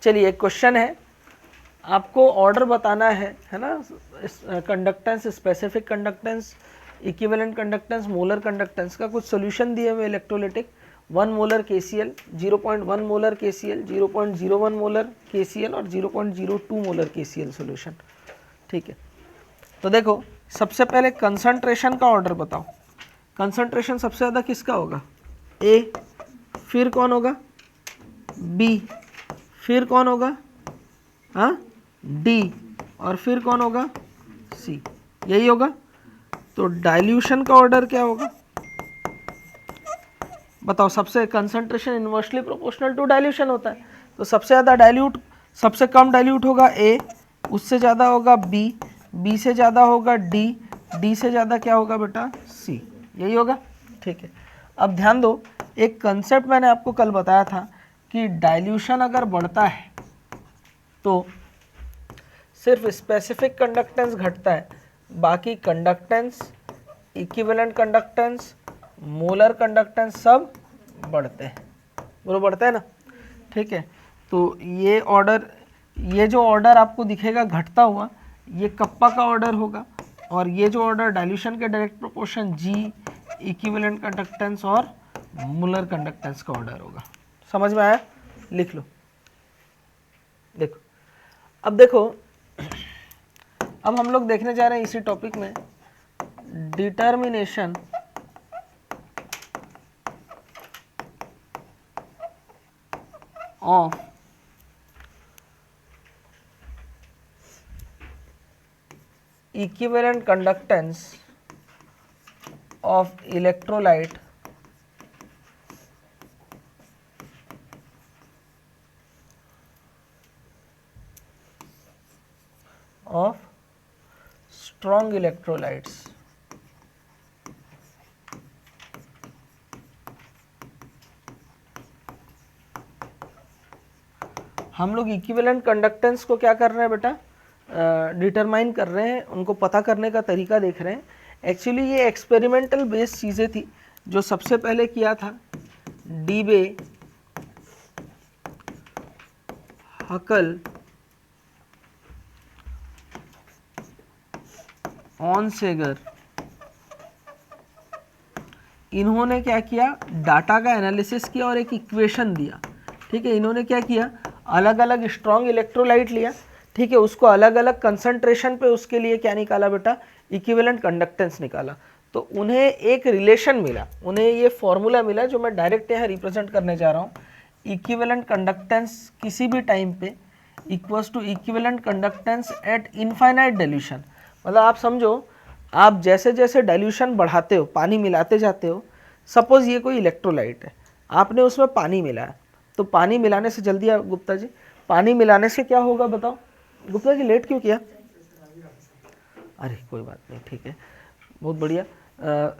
चलिए एक क्वेश्चन है, आपको ऑर्डर बताना है ना, conductance, specific conductance, equivalent conductance, molar conductance का कुछ सॉल्यूशन दिए हुए electrolytic, 1 molar KCl, 0.1 molar KCl, 0.01 molar KCl और 0.02 मोलर KCl सॉल्यूशन। ठीक है, तो देखो सबसे पहले कंसंट्रेशन का ऑर्डर बताओ। कंसंट्रेशन सबसे ज़्यादा किसका होगा? A, फिर कौन होगा? B, फिर कौन होगा? हाँ, D, और फिर कौन होगा? C, यही होगा। तो डाइल्यूशन का ऑर्डर क्या होगा बताओ? सबसे concentration inversely proportional to dilution होता है, तो सबसे ज़्यादा डाइल्यूट, सबसे कम डाइल्यूट होगा A, उससे ज़्यादा होगा B, B से ज़्यादा होगा D, D से ज़्यादा क्या होगा बेटा? C, यही होगा। ठीक है, अब ध्यान दो, एक कंसेप्ट मैंने आपको कल बताया था कि डाइल्यूशन अगर बढ़ता है तो सिर्फ स्पेसिफिक कंडक्टेंस घटता है, बाकी conductance, equivalent conductance, molar conductance सब बढ़ते हैं। बोलो बढ़ता है ना? ठीक है, तो ये ऑर्डर, ये जो ऑर्डर आपको दिखेगा घटता हुआ, ये कप्पा का ऑर्डर होगा, और ये जो ऑर्डर डाइल्यूशन के direct proportion G, equivalent conductance और मोलर कंडक्टेंस का ऑर्डर होगा। समझ में आया? लिख लो। देखो अब देखो, अब हम लोग देखने जा रहे हैं इसी टॉपिक में determination of equivalent conductance of electrolyte of strong electrolytes। हम लोग इक्विवेलेंट कंडक्टेंस को क्या कर रहे हैं बेटा? डिटरमाइन कर रहे हैं, उनको पता करने का तरीका देख रहे हैं। एक्चुअली ये एक्सपेरिमेंटल बेस्ड चीज़ें थी जो सबसे पहले किया था डीबे, हकल, ऑनसेगर, इन्होंने क्या किया? डाटा का एनालिसिस किया और एक इक्वेशन दिया। ठीक है, इन्होंने क्या किया? अलग अलग स्ट्रॉन्ग इलेक्ट्रोलाइट लिया, ठीक है, उसको अलग अलग कंसंट्रेशन पे उसके लिए क्या निकाला बेटा? इक्विवेलेंट कंडक्टेंस निकाला। तो उन्हें एक रिलेशन मिला, उन्हें ये फॉर्मूला मिला जो मैं डायरेक्ट यहाँ रिप्रेजेंट करने जा रहा हूँ। इक्विवेलेंट कंडक्टेंस किसी भी टाइम पे equals to equivalent conductance at infinite dilution. मतलब आप समझो, आप जैसे जैसे डाइल्यूशन बढ़ाते हो, पानी मिलाते जाते हो, सपोज ये कोई इलेक्ट्रोलाइट है, आपने उसमें पानी मिलाया, तो पानी मिलाने से, जल्दी गुप्ता जी, पानी मिलाने से क्या होगा बताओ? गुप्ता जी लेट क्यों किया? अरे कोई बात नहीं, ठीक है, बहुत बढ़िया।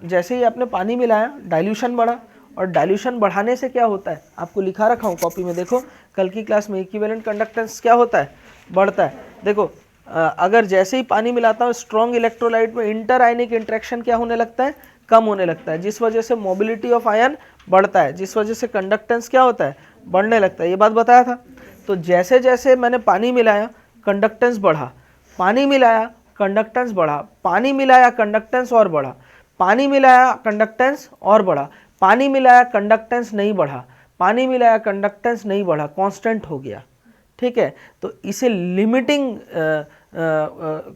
जैसे ही आपने पानी मिलाया, डाइल्यूशन बढ़ा, और डाइल्यूशन बढ़ाने से क्या होता है? आपको लिखा रखा हूँ कॉपी में, देखो कल की क्लास में इक्विवेलेंट कंडक्टेंस क्या होता है? बढ़ता है। देखो अगर जैसे ही पानी मिलाता हूँ स्ट्रॉन्ग इलेक्ट्रोलाइट में, इंटर आयनिक इंटरेक्शन क्या होने लगता है? कम होने लगता है, जिस वजह से मोबिलिटी ऑफ आयन बढ़ता है, जिस वजह से कंडक्टेंस क्या होता है? बढ़ने लगता है। ये बात बताया था। तो जैसे जैसे मैंने पानी मिलाया, कंडक्टेंस बढ़ा, पानी मिलाया, कंडक्टेंस बढ़ा, पानी मिलाया, कंडक्टेंस और बढ़ा, पानी मिलाया, कंडक्टेंस और बढ़ा, पानी मिलाया, कंडक्टेंस नहीं बढ़ा, पानी मिलाया, कंडक्टेंस नहीं बढ़ा, कांस्टेंट हो गया। ठीक है, तो इसे लिमिटिंग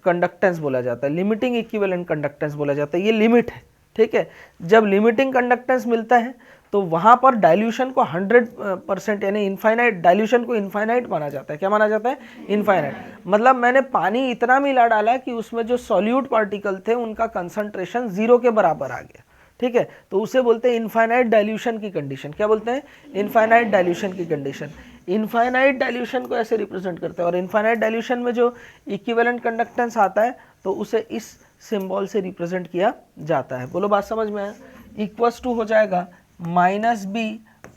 कंडक्टेंस बोला जाता है, लिमिटिंग इक्विवेलेंट कंडक्टेंस बोला जाता है। ये लिमिट है। ठीक है, जब लिमिटिंग कंडक्टेंस मिलता है तो वहाँ पर डाइल्यूशन को 100% यानी इनफाइनाइट, डाइल्यूशन को इनफाइनाइट माना जाता है। क्या माना जाता है? इनफाइनाइट। मतलब मैंने पानी इतना मिला डाला कि उसमें जो सॉल्यूट पार्टिकल थे उनका कंसंट्रेशन 0 के बराबर आ गया। ठीक है, तो उसे बोलते हैं इनफाइनाइट डाइल्यूशन की कंडीशन। क्या बोलते हैं? इनफाइनाइट डाइल्यूशन की कंडीशन। इनफाइनाइट डाइल्यूशन को ऐसे रिप्रेजेंट करते हैं, और इनफाइनाइट डाइल्यूशन में जो इक्विवेलेंट कंडक्टेंस आता है तो उसे इस सिंबल से रिप्रेजेंट किया जाता है। बोलो बात समझ में आया? इक्वल्स टू हो जाएगा -b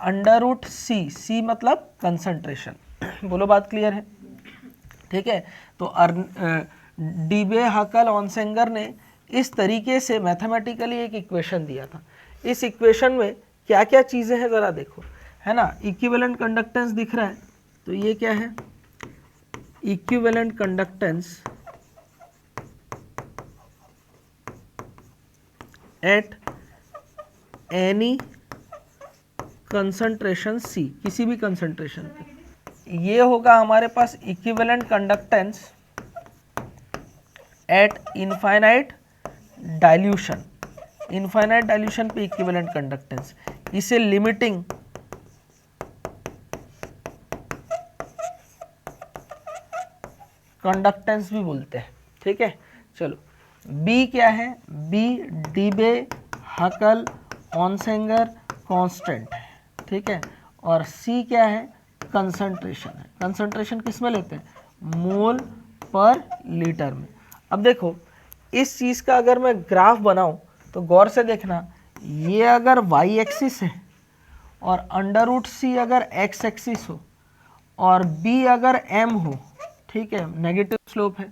√c, c मतलब कंसंट्रेशन। बोलो बात क्लियर है? ठीक है, तो डीबे, हकल, ऑनसेंगर ने इस तरीके से मैथमेटिकली एक इक्वेशन दिया था। इस इक्वेशन में क्या क्या चीज़ें हैं ज़रा देखो, है ना? इक्विवेलेंट कंडक्टेंस दिख रहा है, तो ये क्या है, equivalent conductance at any concentration C, किसी भी कंसंट्रेशन पे। ये होगा हमारे पास equivalent conductance at infinite dilution, infinite dilution पे इक्विवेलेंट कंडक्टेंस, इसे लिमिटिंग कंडक्टेंस भी बोलते हैं। ठीक है, चलो B क्या है, B डीबे हकल ऑनसेंगर कांस्टेंट है। ठीक है, और C क्या है, कंसंट्रेशन है। कंसंट्रेशन किस में लेते हैं, मोल पर लीटर में। अब देखो इस चीज़ का अगर मैं ग्राफ बनाऊं तो गौर से देखना, ये अगर y एक्सिस है और √C अगर x एक्सिस हो और B अगर m हो, ठीक है, नेगेटिव स्लोप है,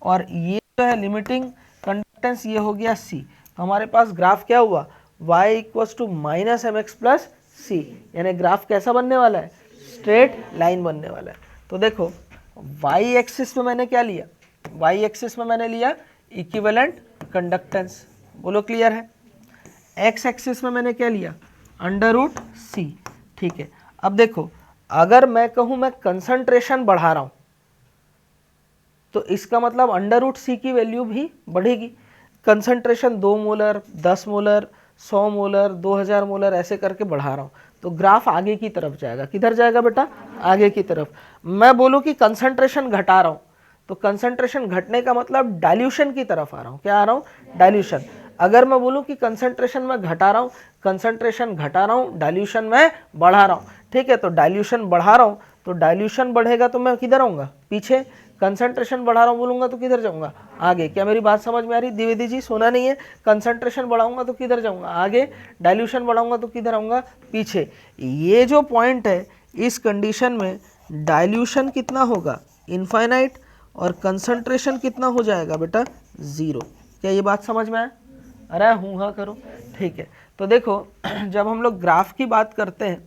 और ये जो है लिमिटिंग कंडक्टेंस ये हो गया C, तो हमारे पास ग्राफ क्या हुआ, y equals to minus M X plus C, यानी ग्राफ कैसा बनने वाला है, स्ट्रेट लाइन बनने वाला है। तो देखो y एक्सिस में मैंने क्या लिया, y एक्सिस में मैंने लिया इक्विवेलेंट कंडक्टेंस, बोलो क्लियर है। x एक्सिस में मैंने क्या लिया, √C। ठीक है, अब देखो अगर मैं कहूँ मैं कंसंट्रेशन बढ़ा रहा हूँ तो इसका मतलब √C की वैल्यू भी बढ़ेगी। Concentration 2 molar, 10 molar, 100 molar, 2000 molar ऐसे करके बढ़ा रहा हूँ तो ग्राफ आगे की तरफ जाएगा। किधर जाएगा बेटा, आगे की तरफ। मैं बोलूँ कि कंसंट्रेशन घटा रहा हूँ तो कंसंट्रेशन घटने का मतलब डाइल्यूशन की तरफ आ रहा हूँ। क्या आ रहा हूँ, डाइल्यूशन। अगर मैं बोलूँ कि कंसंट्रेशन में घटा रहा हूँ, कंसंट्रेशन घटा रहा हूँ, डाइल्यूशन में बढ़ा रहा हूँ। ठीक है, तो डाइल्यूशन बढ़ा रहा हूँ तो डाइल्यूशन बढ़ेगा तो मैं किधर आऊँगा, पीछे। कंसंट्रेशन बढ़ा रहा हूँ बोलूँगा तो किधर जाऊँगा, आगे। क्या मेरी बात समझ में आ रही द्विवेदी जी, सोना नहीं है। कंसंट्रेशन बढ़ाऊंगा तो किधर जाऊँगा, आगे। डाइल्यूशन बढ़ाऊंगा तो किधर आऊँगा, पीछे। ये जो पॉइंट है इस कंडीशन में डाइल्यूशन कितना होगा, इनफाइनाइट, और कंसंट्रेशन कितना हो जाएगा बेटा, 0। क्या ये बात समझ में आया, अरे हूँ हाँ करो। ठीक है, तो देखो जब हम लोग ग्राफ की बात करते हैं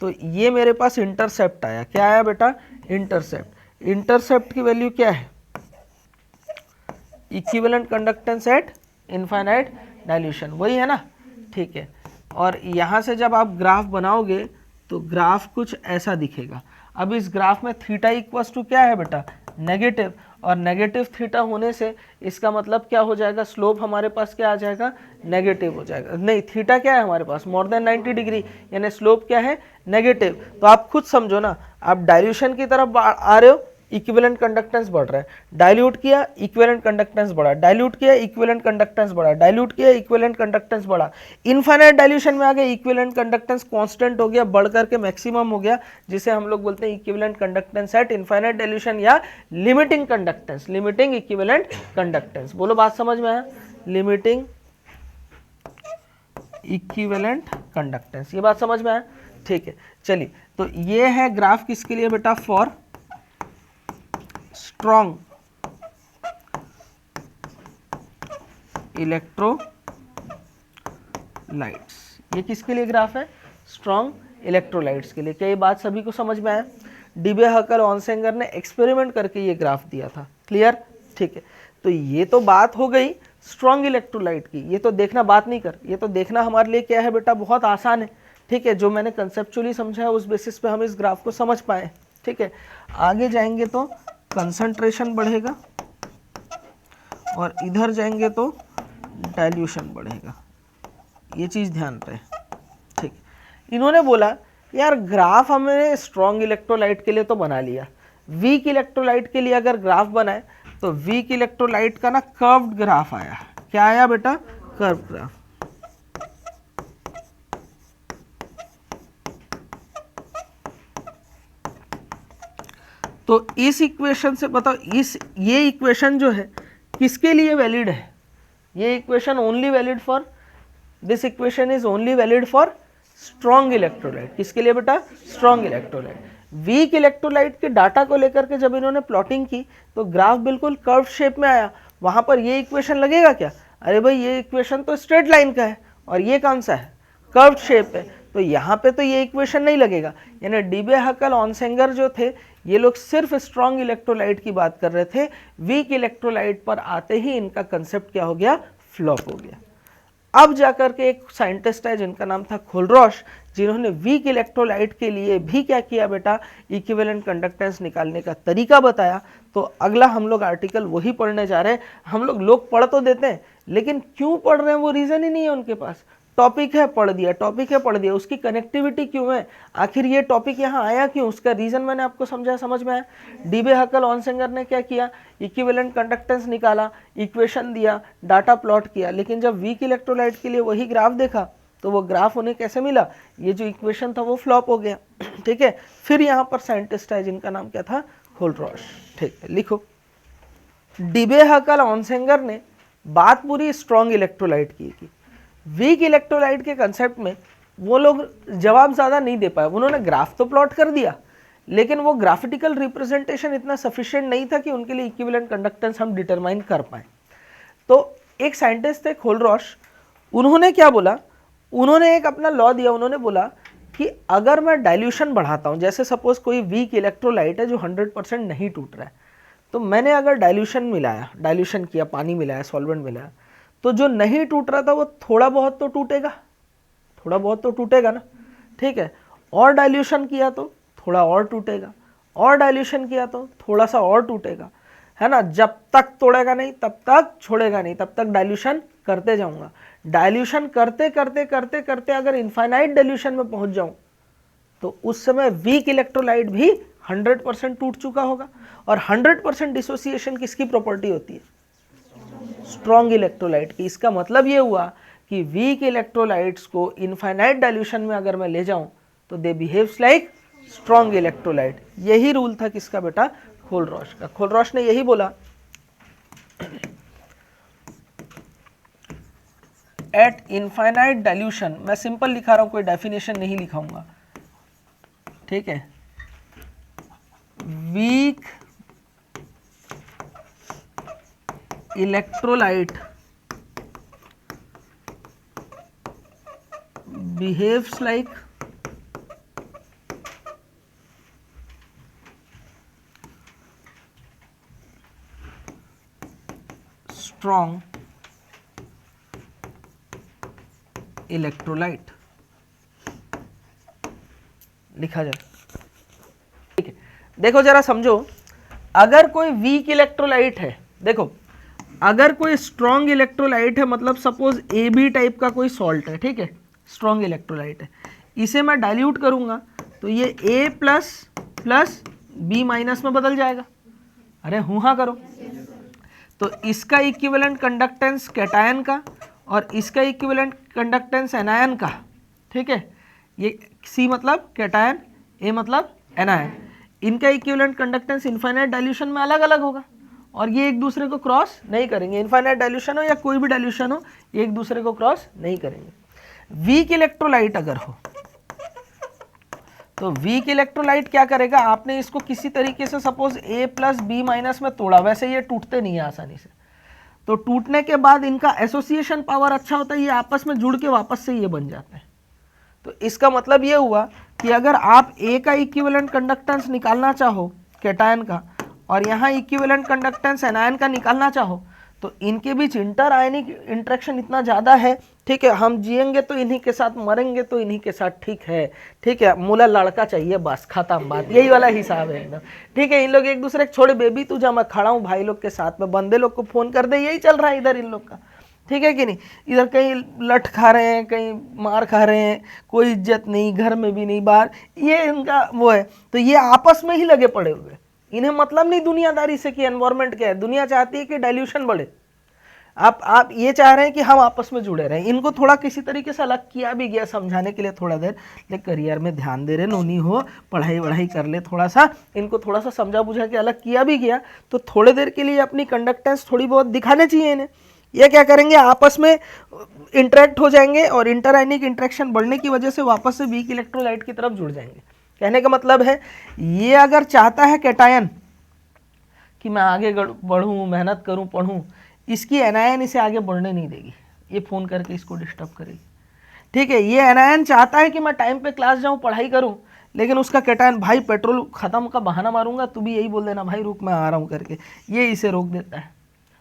तो ये मेरे पास इंटरसेप्ट आया। क्या आया बेटा, इंटरसेप्ट। इंटरसेप्ट की वैल्यू क्या है, equivalent conductance at infinite dilution, वही है ना। ठीक है, और यहाँ से जब आप ग्राफ बनाओगे तो ग्राफ कुछ ऐसा दिखेगा। अब इस ग्राफ में थीटा इक्वल्स टू क्या है बेटा, नेगेटिव, और नेगेटिव थीटा होने से इसका मतलब क्या हो जाएगा, स्लोप हमारे पास क्या आ जाएगा, नेगेटिव हो जाएगा। नहीं, थीटा क्या है हमारे पास, मोर देन 90 डिग्री, यानी स्लोप क्या है, नेगेटिव। तो आप खुद समझो ना, आप डाइल्यूशन की तरफ आ रहे हो, इक्विवेलेंट कंडक्टेंस बढ़ रहा है, डाइल्यूट किया इक्विवेलेंट कंडक्टेंस बढ़ा, डाइल्यूट किया इक्विवेलेंट कंडक्टेंस बढ़ा, डाइल्यूट किया इक्विवेलेंट कंडक्टेंस बढ़ा, इनफाइनाइट डाइल्यूशन में आ गए, इक्विवेलेंट कंडक्टेंस कांस्टेंट हो गया, बढ़ करके मैक्सिमम हो गया, जिसे हम लोग बोलते हैं equivalent conductance at infinite dilution या limiting conductance, limiting equivalent conductance. बोलो बात समझ में आया, लिमिटिंग इक्विवेलेंट कंडक्टेंस, ये बात समझ में आया। ठीक है, चलिए, तो ये है ग्राफ किसके लिए बेटा, फॉर स्ट्रॉन्ग इलेक्ट्रोलाइट्स। ये किसके लिए ग्राफ है, स्ट्रॉन्ग इलेक्ट्रोलाइट्स के लिए। क्या ये बात सभी को समझ में आया। डीबे हकल ऑनसेंगर ने एक्सपेरिमेंट करके ये ग्राफ दिया था, क्लियर। ठीक है, तो ये तो बात हो गई स्ट्रॉन्ग इलेक्ट्रोलाइट की। ये तो देखना, बात नहीं कर, ये तो देखना हमारे लिए क्या है बेटा, बहुत आसान है। ठीक है, जो मैंने कंसेप्चुअली समझा है उस बेसिस पे हम इस ग्राफ को समझ पाए। ठीक है, आगे जाएंगे तो कंसंट्रेशन बढ़ेगा और इधर जाएंगे तो डाइल्यूशन बढ़ेगा, ये चीज़ ध्यान रहे। ठीक, इन्होंने बोला यार ग्राफ हमने स्ट्रॉन्ग इलेक्ट्रोलाइट के लिए तो बना लिया, वीक इलेक्ट्रोलाइट के लिए अगर ग्राफ बनाए तो वीक इलेक्ट्रोलाइट का ना कर्व्ड ग्राफ आया। क्या आया बेटा, कर्व्ड ग्राफ। तो इस इक्वेशन से बताओ, ये इक्वेशन जो है किसके लिए वैलिड है, ये equation only valid for, this equation is only valid for strong electrolyte. किसके लिए बेटा, स्ट्रॉन्ग इलेक्ट्रोलाइट। वीक इलेक्ट्रोलाइट के डाटा को लेकर के जब इन्होंने प्लॉटिंग की तो ग्राफ बिल्कुल कर्व शेप में आया। वहां पर ये इक्वेशन लगेगा क्या, अरे भाई ये इक्वेशन तो स्ट्रेट लाइन का है और ये कौन सा है, कर्व शेप है, तो यहाँ पे तो ये इक्वेशन नहीं लगेगा। यानी डीबे हकल ऑनसेंगर जो थे ये लोग सिर्फ स्ट्रॉन्ग इलेक्ट्रोलाइट की बात कर रहे थे, वीक इलेक्ट्रोलाइट पर आते ही इनका कंसेप्ट क्या हो गया, फ्लॉप हो गया। अब जाकर के एक साइंटिस्ट है जिनका नाम था खोलरॉश, जिन्होंने वीक इलेक्ट्रोलाइट के लिए भी क्या किया बेटा, इक्विवेलेंट कंडक्टेंस निकालने का तरीका बताया। तो अगला हम लोग आर्टिकल वही पढ़ने जा रहे हैं। हम लोग पढ़ तो देते हैं, लेकिन क्यों पढ़ रहे हैं वो रीजन ही नहीं है उनके पास। टॉपिक है पढ़ दिया, टॉपिक है पढ़ दिया, उसकी कनेक्टिविटी क्यों है, आखिर ये टॉपिक यहाँ आया क्यों, उसका रीजन मैंने आपको समझाया, समझ में आया। डीबे हकल ऑनसेंगर ने क्या किया, इक्विवेलेंट कंडक्टेंस निकाला, इक्वेशन दिया, डाटा प्लॉट किया, लेकिन जब वीक इलेक्ट्रोलाइट के लिए वही ग्राफ देखा तो वो ग्राफ उन्हें कैसे मिला, ये जो इक्वेशन था वो फ्लॉप हो गया। ठीक है, फिर यहाँ पर साइंटिस्ट है जिनका नाम क्या था, खोलरॉश। ठीक है, लिखो, डीबे हकल ऑनसेंगर ने बात पूरी स्ट्रॉन्ग इलेक्ट्रोलाइट की वीक इलेक्ट्रोलाइट के कंसेप्ट में वो लोग जवाब ज़्यादा नहीं दे पाए। उन्होंने ग्राफ तो प्लॉट कर दिया, लेकिन वो ग्राफिटिकल रिप्रेजेंटेशन इतना सफिशिएंट नहीं था कि उनके लिए इक्विवेलेंट कंडक्टेंस हम डिटरमाइन कर पाए। तो एक साइंटिस्ट थे खोलरॉश, उन्होंने क्या बोला, उन्होंने एक अपना लॉ दिया। उन्होंने बोला कि अगर मैं डाइल्यूशन बढ़ाता हूँ, जैसे सपोज कोई वीक इलेक्ट्रोलाइट है जो 100% नहीं टूट रहा है, तो मैंने अगर डाइल्यूशन मिलाया, डाइल्यूशन किया, पानी मिलाया, सॉल्वेंट मिलाया, तो जो नहीं टूट रहा था वो थोड़ा बहुत तो टूटेगा, थोड़ा बहुत तो टूटेगा ना। ठीक है, और डाइल्यूशन किया तो थोड़ा और टूटेगा, और डाइल्यूशन किया तो थोड़ा सा और टूटेगा, है ना। जब तक तोड़ेगा नहीं तब तक छोड़ेगा नहीं, तब तक डाइल्यूशन करते जाऊंगा। डाइल्यूशन करते करते करते करते अगर इनफाइनाइट डाइल्यूशन में पहुंच जाऊं तो उस समय वीक इलेक्ट्रोलाइट भी 100% टूट चुका होगा। और 100% डिसोसिएशन किसकी प्रॉपर्टी होती है, स्ट्रॉन्ग इलेक्ट्रोलाइट की। इसका मतलब ये हुआ कि वीक इलेक्ट्रोलाइट्स को इनफाइनाइट डाइल्यूशन में अगर मैं ले जाऊं तो दे बिहेव्स लाइक स्ट्रॉन्ग इलेक्ट्रोलाइट। यही रूल था किसका बेटा, खोलरॉश का। खोलरॉश ने यही बोला, एट इनफाइनाइट डाइल्यूशन, मैं सिंपल लिखा रहा हूं, कोई डेफिनेशन नहीं लिखाऊंगा, ठीक है। Weak electrolyte behaves like strong electrolyte लिखा जाए। ठीक है, देखो जरा समझो, अगर कोई वीक इलेक्ट्रोलाइट है, देखो अगर कोई स्ट्रॉन्ग इलेक्ट्रोलाइट है, मतलब सपोज AB टाइप का कोई सॉल्ट है, ठीक है, स्ट्रॉन्ग इलेक्ट्रोलाइट है, इसे मैं डाइल्यूट करूंगा तो ये A प्लस B माइनस में बदल जाएगा। अरे हूँ हाँ करो। तो इसका इक्विवेलेंट कंडक्टेंस कैटायन का और इसका इक्विवेलेंट कंडक्टेंस एनायन का, ठीक है। ये C मतलब कैटायन, A मतलब एनायन, इनका इक्विवेलेंट कंडक्टेंस इनफाइनाइट डाइल्यूशन में अलग अलग होगा और ये एक दूसरे को क्रॉस नहीं करेंगे। इनफाइनाइट डाइल्यूशन हो या कोई भी डाइल्यूशन हो, ये एक दूसरे को क्रॉस नहीं करेंगे। वीक इलेक्ट्रोलाइट अगर हो तो वीक इलेक्ट्रोलाइट क्या करेगा, आपने इसको किसी तरीके से suppose A plus B minus में तोड़ा, वैसे ये टूटते नहीं है आसानी से, तो टूटने के बाद इनका एसोसिएशन पावर अच्छा होता है, ये आपस में जुड़ के वापस से ये बन जाते हैं। तो इसका मतलब ये हुआ कि अगर आप A का इक्विवेलेंट कंडक्टेंस निकालना चाहो कैटायन का और यहाँ इक्विवेलेंट कंडक्टेंस एनायन का निकालना चाहो, तो इनके बीच इंटर आयनिक इंटरेक्शन इतना ज़्यादा है, ठीक है। हम जिएंगे तो इन्हीं के साथ, मरेंगे तो इन्हीं के साथ, ठीक है, ठीक है। मूला लड़का चाहिए बस, खत्म बात, यही वाला हिसाब है एकदम, ठीक है। इन लोग एक दूसरे को छोड़े, बेबी तू जा, मैं खड़ा हूँ भाई लोग के साथ में, बंदे लोग को फोन कर दे, यही चल रहा है इधर इन लोग का, ठीक है कि नहीं। इधर कहीं लठ खा रहे हैं, कहीं मार खा रहे हैं, कोई इज्जत नहीं, घर में भी नहीं, बाहर, ये इनका वो है। तो ये आपस में ही लगे पड़े हुए, इन्हें मतलब नहीं दुनियादारी से कि एनवायरनमेंट क्या है। दुनिया चाहती है कि डाइल्यूशन बढ़े, आप ये चाह रहे हैं कि हम आपस में जुड़े रहें। इनको थोड़ा किसी तरीके से अलग किया भी गया समझाने के लिए थोड़ा देर, लेकिन करियर में ध्यान दे रहे नोनी हो, पढ़ाई वढ़ाई कर ले थोड़ा सा, इनको थोड़ा सा समझा बुझा के अलग किया भी गया, तो थोड़े देर के लिए अपनी कंडक्टेंस थोड़ी बहुत दिखाने चाहिए इन्हें। ये क्या करेंगे, आपस में इंटरेक्ट हो जाएंगे और इंटरआयनिक इंटरेक्शन बढ़ने की वजह से वापस से वीक इलेक्ट्रोलाइट की तरफ जुड़ जाएंगे। कहने का मतलब है, ये अगर चाहता है कैटायन कि मैं आगे बढ़ूँ, मेहनत करूँ, पढ़ूँ, इसकी एनायन इसे आगे बढ़ने नहीं देगी, ये फ़ोन करके इसको डिस्टर्ब करेगी। ठीक है, ये एनायन चाहता है कि मैं टाइम पे क्लास जाऊं, पढ़ाई करूं, लेकिन उसका कैटायन भाई पेट्रोल खत्म का बहाना मारूंगा, तू भी यही बोल देना भाई रुक मैं आ रहा हूं करके, ये इसे रोक देता है।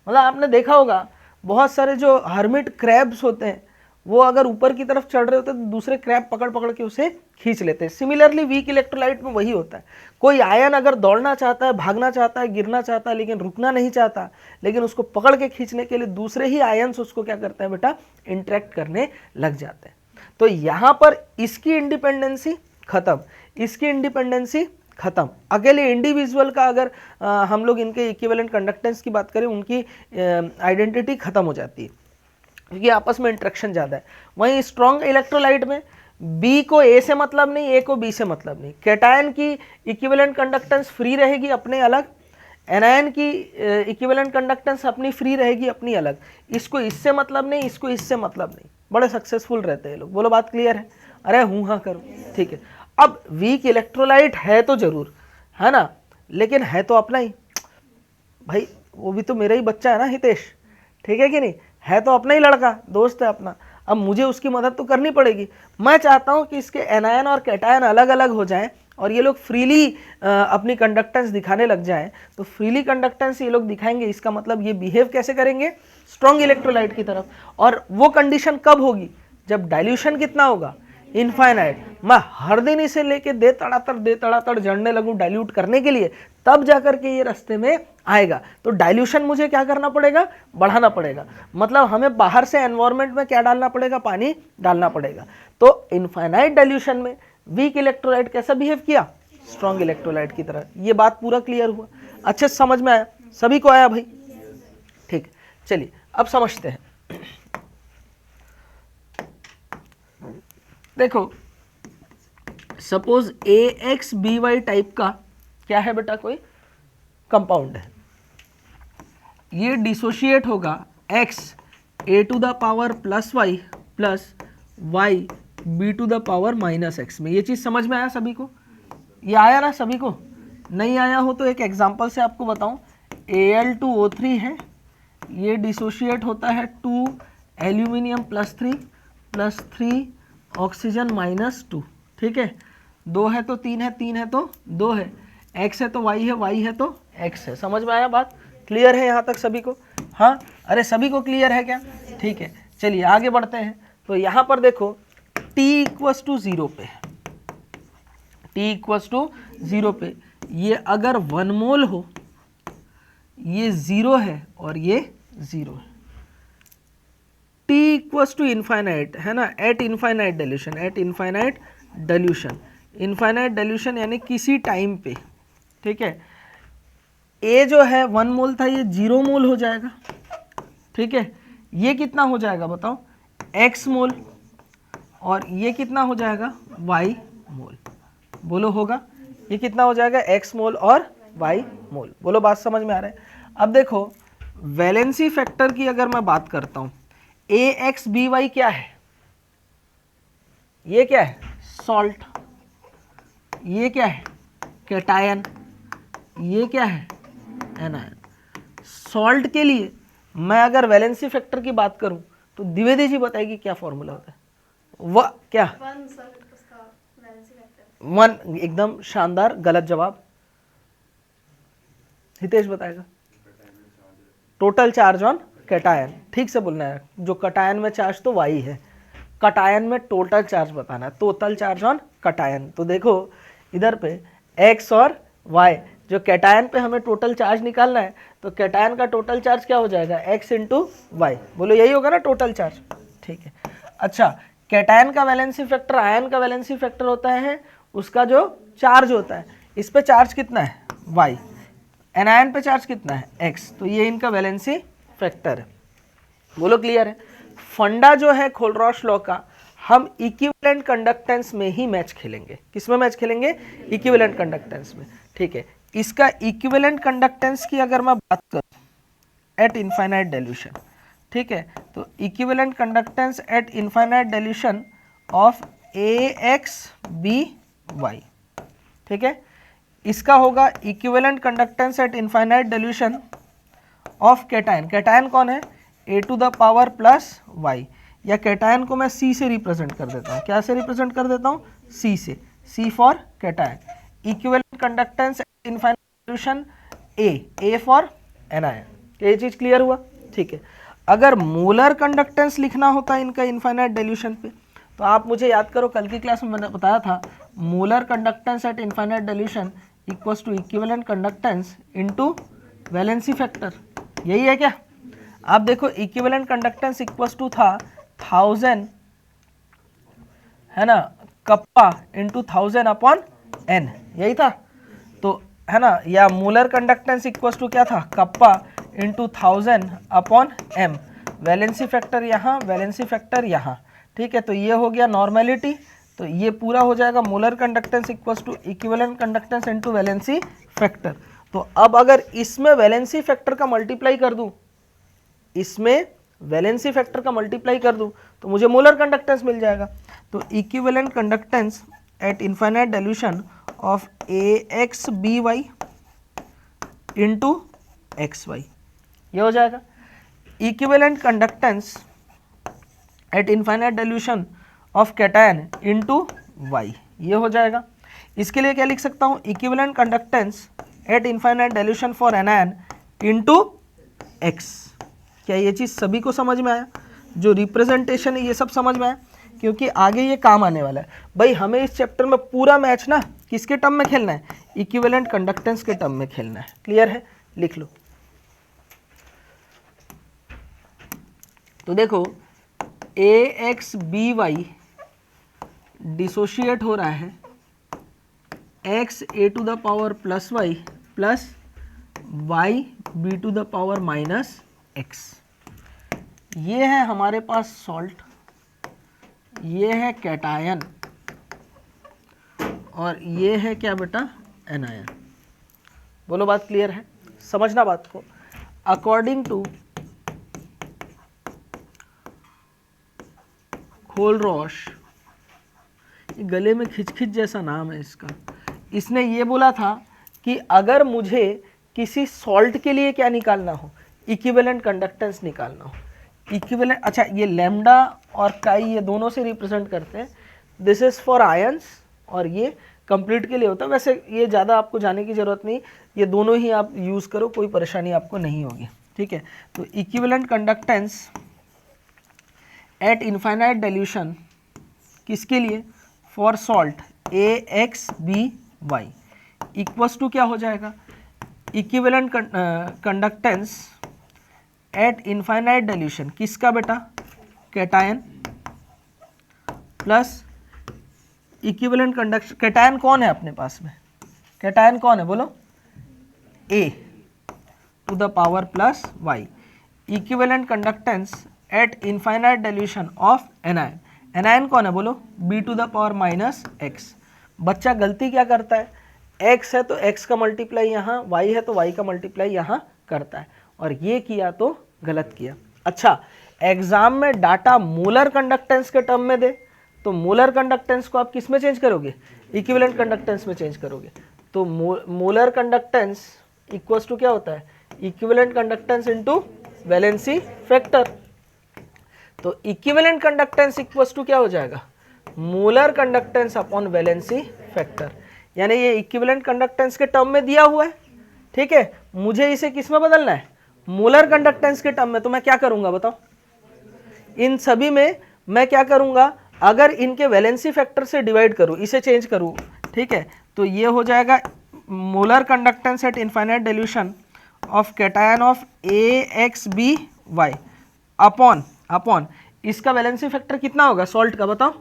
मतलब आपने देखा होगा बहुत सारे जो हर्मिट क्रैब्स होते हैं वो अगर ऊपर की तरफ चढ़ रहे होते हैं तो दूसरे क्रैब पकड़ पकड़ के उसे खींच लेते हैं। सिमिलरली वीक इलेक्ट्रोलाइट में वही होता है। कोई आयन अगर दौड़ना चाहता है, भागना चाहता है, गिरना चाहता है, लेकिन रुकना नहीं चाहता, लेकिन उसको पकड़ के खींचने के लिए दूसरे ही आयन्स उसको क्या करते हैं बेटा, इंटरेक्ट करने लग जाते हैं। तो यहां पर इसकी इंडिपेंडेंसी खत्म, इसकी इंडिपेंडेंसी खत्म। अकेले इंडिविजुअल का अगर हम लोग इनके इक्विवेलेंट कंडक्टेंस की बात करें, उनकी आइडेंटिटी खत्म हो जाती है क्योंकि आपस में इंटरेक्शन ज़्यादा है। वहीं स्ट्रॉन्ग इलेक्ट्रोलाइट में बी को ए से मतलब नहीं, ए को बी से मतलब नहीं। कैटायन की इक्विवेलेंट कंडक्टेंस फ्री रहेगी अपने अलग, एनायन की इक्विवेलेंट कंडक्टेंस अपनी फ्री रहेगी अपनी अलग। इसको इससे मतलब नहीं, इसको इससे मतलब नहीं। बड़े सक्सेसफुल रहते हैं लोग। बोलो बात क्लियर है? अरे हूँ हाँ करो, ठीक है। अब वीक इलेक्ट्रोलाइट है तो जरूर, है ना, लेकिन है तो अपना ही भाई, वो भी तो मेरा ही बच्चा है ना हितेश, ठीक है कि नहीं, है तो अपना ही लड़का, दोस्त है अपना। अब मुझे उसकी मदद तो करनी पड़ेगी। मैं चाहता हूं कि इसके एनायन और कैटायन अलग अलग हो जाएं और ये लोग फ्रीली अपनी कंडक्टेंस दिखाने लग जाएं। तो फ्रीली कंडक्टेंस ये लोग दिखाएंगे, इसका मतलब ये बिहेव कैसे करेंगे, स्ट्रॉन्ग इलेक्ट्रोलाइट की तरफ। और वो कंडीशन कब होगी, जब डाइल्यूशन कितना होगा, इनफाइनाइट। मैं हर दिन इसे लेके दे तड़ातड़ जड़ने लगूं डाइल्यूट करने के लिए, तब जाकर के ये रास्ते में आएगा। तो डाइल्यूशन मुझे क्या करना पड़ेगा, बढ़ाना पड़ेगा। मतलब हमें बाहर से एनवायरनमेंट में क्या डालना पड़ेगा, पानी डालना पड़ेगा। तो इनफाइनाइट डाइल्यूशन में वीक इलेक्ट्रोलाइट कैसा बिहेव किया, स्ट्रॉन्ग इलेक्ट्रोलाइट की तरह। ये बात पूरा क्लियर हुआ, अच्छे से समझ में आया, सभी को आया भाई? ठीक, चलिए अब समझते हैं। देखो सपोज AXBY टाइप का क्या है बेटा, कोई कंपाउंड है। ये डिसोशिएट होगा X A⁻+Y plus Y B⁻−X में। ये चीज़ समझ में आया सभी को? ये आया ना सभी को? नहीं आया हो तो एक एग्जांपल से आपको बताऊं। Al2O3 है, ये डिसोशिएट होता है 2 एल्यूमिनियम +3 +3 ऑक्सीजन -2, ठीक है। 2 है तो 3 है, 3 है तो 2 है, X है तो Y है, Y है तो X है। समझ में आया बात? क्लियर है यहाँ तक सभी को? हाँ, अरे सभी को क्लियर है क्या? ठीक है, चलिए आगे बढ़ते हैं। तो यहाँ पर देखो T = 0 पे, T = 0 पे ये अगर 1 मोल हो, ये 0 है और ये 0 है। T = इनफाइनाइट है ना, eight infinite dilution, eight infinite dilution, infinite dilution यानी किसी टाइम पे, ठीक है। A जो है 1 मोल था, ये 0 मोल हो जाएगा, ठीक है। ये कितना हो जाएगा बताओ, X मोल, और ये कितना हो जाएगा, Y मोल। बोलो होगा, ये कितना हो जाएगा, X मोल और Y मोल। बोलो बात समझ में आ रहा है? अब देखो वैलेंसी फैक्टर की अगर मैं बात करता हूं, AXBY क्या है, ये क्या है, सॉल्ट, ये क्या है, कैटायन, ये क्या है, एनायन। सॉल्ट के लिए मैं अगर वैलेंसी फैक्टर की बात करूं तो द्विवेदी जी बताएगी क्या फॉर्मूला होता है। वह क्या, 1, एकदम शानदार, गलत जवाब। हितेश बताएगा, टोटल चार्ज ऑन कैटायन, ठीक से बोलना है। जो कैटायन में चार्ज तो Y है, कैटायन में टोटल चार्ज बताना है, टोटल चार्ज ऑन कैटायन। तो देखो इधर पे X और Y, जो कैटायन पे हमें टोटल चार्ज निकालना है, तो कैटायन का टोटल चार्ज क्या हो जाएगा, X × Y। बोलो यही होगा ना टोटल चार्ज, ठीक है। अच्छा, कैटायन का वैलेंसी फैक्टर आयन का वैलेंसी फैक्टर होता है उसका जो चार्ज होता है, इस पे चार्ज कितना है, Y, एनायन पे चार्ज कितना है, X। तो ये इनका वैलेंसी फैक्टर है। बोलो क्लियर है? फंडा जो है खोलरॉश लॉ का, हम इक्विवेलेंट कंडक्टेंस में ही मैच खेलेंगे। किस में मैच खेलेंगे, इक्विवेलेंट कंडक्टेंस में, ठीक है। इसका इक्विवेलेंट कंडक्टेंस की अगर मैं बात करूं एट इनफाइनाइट डाइल्यूशन, ठीक है, तो equivalent conductance at infinite dilution of AXBY, ठीक है। इसका होगा equivalent conductance at infinite dilution of cation. Cation कौन है, A⁻+Y। या कैटायन को मैं C से रिप्रेजेंट कर देता हूँ। क्या से रिप्रेजेंट कर देता हूँ? C से। C for cation. Equivalent conductance infinite solution A for anion. ये चीज क्लियर हुआ? ठीक है। अगर मोलर कंडक्टेंस लिखना होता है इनका इनफाइनाइट डाइल्यूशन पे, तो आप मुझे याद करो, कल की क्लास में मैंने बताया था molar conductance at infinite dilution equals to equivalent conductance into valency factor. यही है क्या? आप देखो इक्विवेलेंट कंडक्टेंस इक्वल्स टू था 1000, है ना, कप्पा इंटू 1000 अपॉन n, यही था तो, है ना। या मोलर कंडक्टेंस इक्वल्स टू क्या था? Kappa into 1000 upon m। Valency factor यहाँ, वैलेंसी फैक्टर यहाँ, ठीक है। तो ये हो गया नॉर्मेलिटी। तो ये पूरा हो जाएगा molar conductance equals to equivalent conductance into valency factor. तो अब अगर इसमें वैलेंसी फैक्टर का मल्टीप्लाई कर दूं, इसमें वैलेंसी फैक्टर का मल्टीप्लाई कर दूं, तो मुझे मोलर कंडक्टेंस मिल जाएगा। तो equivalent conductance at infinite dilution of AXBY into XY, ये हो जाएगा। Equivalent conductance at infinite dilution of cation into Y, ये हो जाएगा। इसके लिए क्या लिख सकता हूँ? Equivalent conductance at infinite dilution for anion into X। क्या ये चीज़ सभी को समझ में आया? जो रिप्रेजेंटेशन है ये सब समझ में आया, क्योंकि आगे ये काम आने वाला है। भाई हमें इस चैप्टर में पूरा मैच ना किसके टर्म में खेलना है? इक्विवेलेंट कंडक्टेंस के टर्म में खेलना है। क्लियर है? लिख लो। तो देखो AXBY डिसोशिएट हो रहा है XA to the power plus Y plus YB to the power minus X। ये है हमारे पास सॉल्ट, ये है कैटायन, और ये है क्या बेटा? एनायन। बोलो बात क्लियर है? समझना बात को। अकॉर्डिंग टू खोलरॉश, गले में खिचखिच जैसा नाम है इसका, इसने ये बोला था कि अगर मुझे किसी सॉल्ट के लिए क्या निकालना हो? इक्विवेलेंट कंडक्टेंस निकालना हो। इक्विवेलेंट, अच्छा ये लैम्डा और काई ये दोनों से रिप्रेजेंट करते हैं। दिस इज फॉर आयंस और ये कंप्लीट के लिए होता है। वैसे ये ज़्यादा आपको जाने की ज़रूरत नहीं, ये दोनों ही आप यूज़ करो, कोई परेशानी आपको नहीं होगी, ठीक है। तो equivalent conductance at infinite dilution किसके लिए? For salt AXBY equals to क्या हो जाएगा? Equivalent conductance at infinite dilution किसका बेटा? Cation plus equivalent conduction. Cation कौन है अपने पास में? कैटायन कौन है बोलो? A to the power plus Y। Equivalent conductance at infinite dilution of anion. Anion कौन है बोलो? B to the power minus X। बच्चा गलती क्या करता है? X है तो X का मल्टीप्लाई यहाँ, Y है तो Y का मल्टीप्लाई यहाँ करता है, और ये किया तो गलत किया। अच्छा, एग्जाम में डाटा मोलर कंडक्टेंस के टर्म में दे तो मोलर कंडक्टेंस को आप किस में चेंज करोगे? इक्विवेलेंट कंडक्टेंस में चेंज करोगे। तो मोलर कंडक्टेंस इक्वल्स टू क्या होता है? Equivalent conductance into valency factor. तो इक्विवेलेंट कंडक्टेंस इक्वल्स टू क्या हो जाएगा? Molar conductance upon valency factor. यानी ये इक्विवेलेंट कंडक्टेंस के टर्म में दिया हुआ है, ठीक है। मुझे इसे किस में बदलना है? मोलर कंडक्टेंस के टर्म में। तो मैं क्या करूंगा बताओ? इन सभी में मैं क्या करूंगा? अगर इनके वैलेंसी फैक्टर से डिवाइड करूं, इसे चेंज करूं, ठीक है, तो ये हो जाएगा molar conductance at infinite dilution of cation of AXBY upon इसका वैलेंसी फैक्टर कितना होगा सॉल्ट का? बताओ।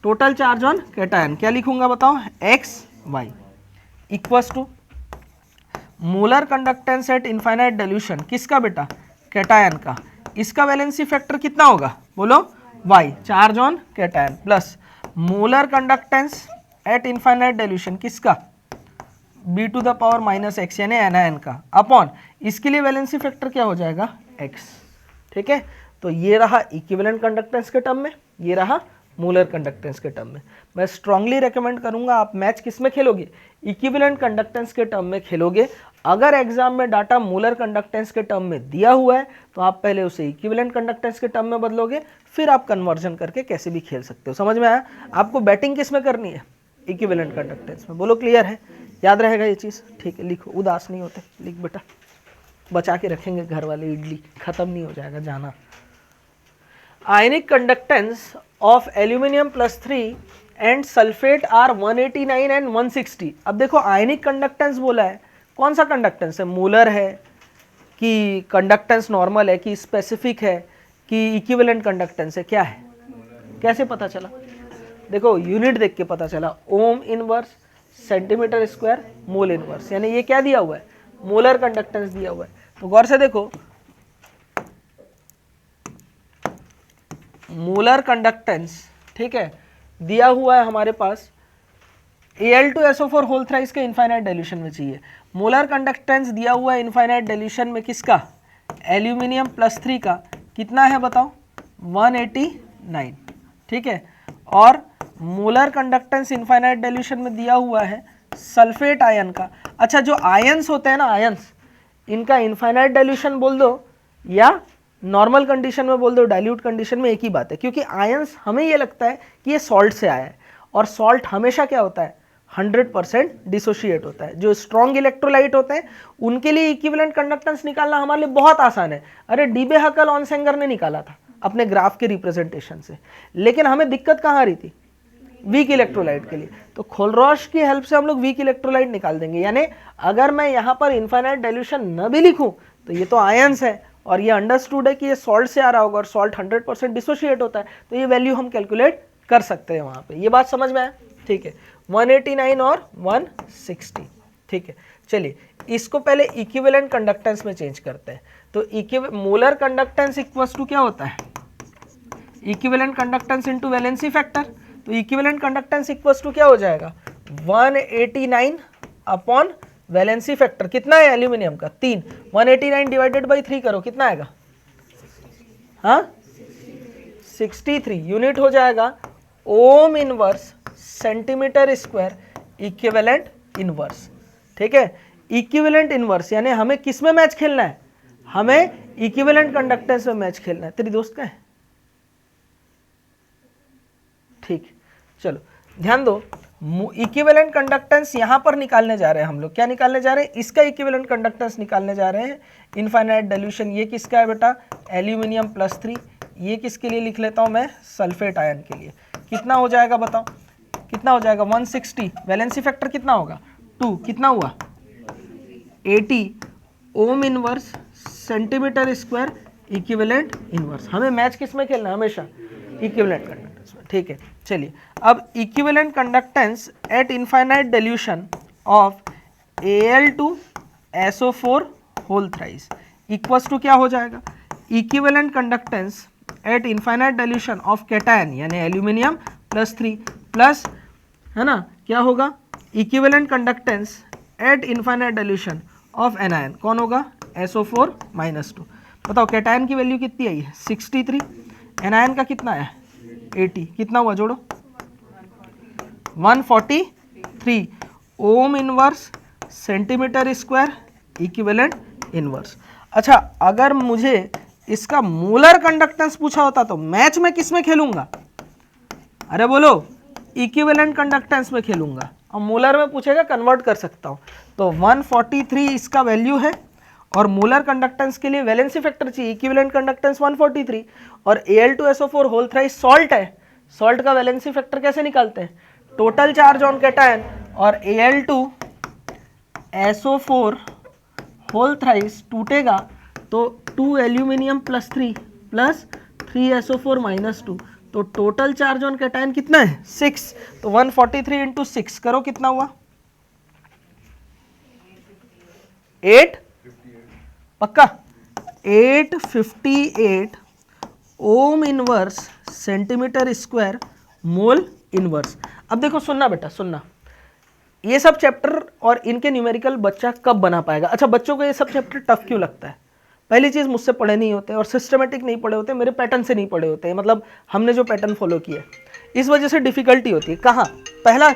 टोटल चार्ज ऑन कैटायन क्या लिखूंगा बताओ? XY equals to molar conductance at infinite dilution किसका बेटा? कैटायन का। इसका वैलेंसी फैक्टर कितना होगा बोलो? Y, charge on cation, plus molar conductance at infinite dilution किसका? B to the power minus X यानी एनायन का, अपॉन इसके लिए वैलेंसी फैक्टर क्या हो जाएगा? X, ठीक है। तो ये रहा इक्विवेलेंट कंडक्टेंस के टर्म में, ये रहा मोलर कंडक्टेंस के टर्म में। मैं स्ट्रांगली रेकमेंड करूंगा आप मैच किस में खेलोगे? इक्विवेलेंट कंडक्टेंस के टर्म में खेलोगे। अगर एग्जाम में डाटा मोलर कंडक्टेंस के टर्म में दिया हुआ है तो आप पहले उसे इक्विवेलेंट कंडक्टेंस के टर्म में बदलोगे, फिर आप कन्वर्जन करके कैसे भी खेल सकते हो। समझ में आया? आपको बैटिंग किस में करनी है? इक्विवेलेंट कंडक्टेंस में। बोलो क्लियर है? याद रहेगा ये चीज़? ठीक है, लिखो, उदास नहीं होते, लिख बेटा, बचा के रखेंगे घर वाले, इडली खत्म नहीं हो जाएगा, जाना। Ionic conductance of aluminium +3 and sulphate are 189 and 160। अब देखो आयनिक कंडक्टेंस बोला है, कौन सा कंडक्टेंस है? मोलर है कि कंडक्टेंस नॉर्मल है कि स्पेसिफिक है कि इक्विवेलेंट कंडक्टेंस है? क्या है? कैसे पता चला? देखो यूनिट देख के पता चला, ohm inverse, centimetre square, mole inverse, यानी ये क्या दिया हुआ है? मोलर कंडक्टेंस दिया हुआ है। तो गौर से देखो, मोलर कंडक्टेंस, ठीक है, दिया हुआ है हमारे पास Al2SO4 होल थ्राइस के इनफाइनाइट डाइल्यूशन में चाहिए। मोलर कंडक्टेंस दिया हुआ है इनफाइनाइट डाइल्यूशन में किसका? एल्यूमिनियम +3 का। कितना है बताओ? 189, ठीक है। और मोलर कंडक्टेंस इनफाइनाइट डाइल्यूशन में दिया हुआ है सल्फेट आयन का। अच्छा, जो आयंस होते हैं ना, आयंस, इनका इनफाइनाइट डाइल्यूशन बोल दो या नॉर्मल कंडीशन में बोल दो, डाइल्यूट कंडीशन में एक ही बात है, क्योंकि आयंस हमें ये लगता है कि ये सॉल्ट से आया है, और सॉल्ट हमेशा क्या होता है? 100% डिसोशिएट होता है। जो स्ट्रॉन्ग इलेक्ट्रोलाइट होते हैं उनके लिए इक्विवेलेंट कंडक्टेंस निकालना हमारे लिए बहुत आसान है। अरे डीबे हकल ऑनसेंगर ने निकाला था अपने ग्राफ के रिप्रेजेंटेशन से, लेकिन हमें दिक्कत कहाँ आ रही थी? वीक इलेक्ट्रोलाइट के लिए। तो खोलरॉश की हेल्प से हम लोग वीक इलेक्ट्रोलाइट निकाल देंगे। यानी अगर मैं यहाँ पर इनफाइनाइट डाइल्यूशन न भी लिखूँ तो ये तो आयंस है, और ये अंडरस्टूड है कि ये सॉल्ट से आ रहा होगा, और सॉल्ट 100% डिसोशिएट होता है, तो ये वैल्यू हम कैलकुलेट कर सकते हैं वहाँ पे। ये बात समझ में आया? ठीक है, 189 और 160, ठीक है। चलिए इसको पहले इक्विवेलेंट कंडक्टेंस में चेंज करते हैं। तो मोलर कंडक्टेंस इक्वल्स टू क्या होता है? Equivalent conductance into valency factor. तो इक्विवेलेंट कंडक्टेंस इक्वल्स टू क्या हो जाएगा? 189 अपॉन वैलेंसी फैक्टर। कितना है एल्यूमिनियम का? 3। 189 डिवाइडेड बाई 3 करो, कितना आएगा? हाँ, 63 यूनिट हो जाएगा ohm inverse centimetre square equivalent inverse, ठीक है। इक्विवेलेंट इनवर्स यानी हमें किस में मैच खेलना है? हमें इक्विवेलेंट कंडक्टेंस में मैच खेलना है। तेरी दोस्त का है? ठीक, चलो ध्यान दो, इक्विवेलेंट कंडक्टेंस यहां पर निकालने जा रहे हैं हम लोग। क्या निकालने जा रहे हैं? इसका इक्विवेलेंट कंडक्टेंस निकालने जा रहे हैं, इनफाइनाइट डाइल्यूशन। ये किसका है बेटा? एल्यूमिनियम +3। ये किसके लिए लिख लेता हूं मैं? सल्फेट आयन के लिए। कितना हो जाएगा बताओ? कितना हो जाएगा? 160। वैलेंसी फैक्टर कितना होगा? 2। कितना हुआ? 80 ohm inverse centimetre square equivalent inverse. हमें मैच किस में खेलना है? हमेशा इक्विवेलेंट कंडक्टेंस में, ठीक है। चलिए अब equivalent conductance at infinite dilution of Al2SO4 whole thrice equals to क्या हो जाएगा? Equivalent conductance at infinite dilution of cation यानी एल्यूमिनियम +3 प्लस, है ना, क्या होगा? Equivalent conductance at infinite dilution of anion. कौन होगा? SO4 -2। बताओ कैटायन की वैल्यू कितनी आई है? 63। एनायन का कितना है? 80। कितना हुआ? जोड़ो, 143 ohm inverse centimetre square equivalent inverse. अच्छा, अगर मुझे इसका मोलर कंडक्टेंस पूछा होता तो मैच में किस में खेलूंगा? अरे बोलो, इक्विवेलेंट कंडक्टेंस में खेलूंगा। और मोलर में पूछेगा, कन्वर्ट कर सकता हूं। तो 143 इसका वैल्यू है, और मोलर कंडक्टेंस के लिए वैलेंसी फैक्टर चाहिए, इक्विवेलेंट कंडक्टेंस 143, और Al2SO4 होल थ्राइस सॉल्ट है। सॉल्ट का वैलेंसी फैक्टर कैसे निकालते हैं? टोटल चार्ज ऑन कैटायन, और Al2SO4 होल थ्राइस टूटेगा तो 2 एल्यूमिनियम +3 प्लस 3 SO4 -2, तो टोटल चार्ज ऑन कैटायन कितना है? 6। तो 143 इंटू 6 करो, कितना हुआ? 8। पक्का? 858 ohm inverse centimetre square mole inverse. अब देखो, सुनना बेटा, सुनना, ये सब चैप्टर और इनके न्यूमेरिकल बच्चा कब बना पाएगा? अच्छा, बच्चों को ये सब चैप्टर टफ क्यों लगता है? पहली चीज़, मुझसे पढ़े नहीं होते और सिस्टमेटिक नहीं पढ़े होते, मेरे पैटर्न से नहीं पढ़े होते, मतलब हमने जो पैटर्न फॉलो किया, इस वजह से डिफिकल्टी होती है। कहाँ पहला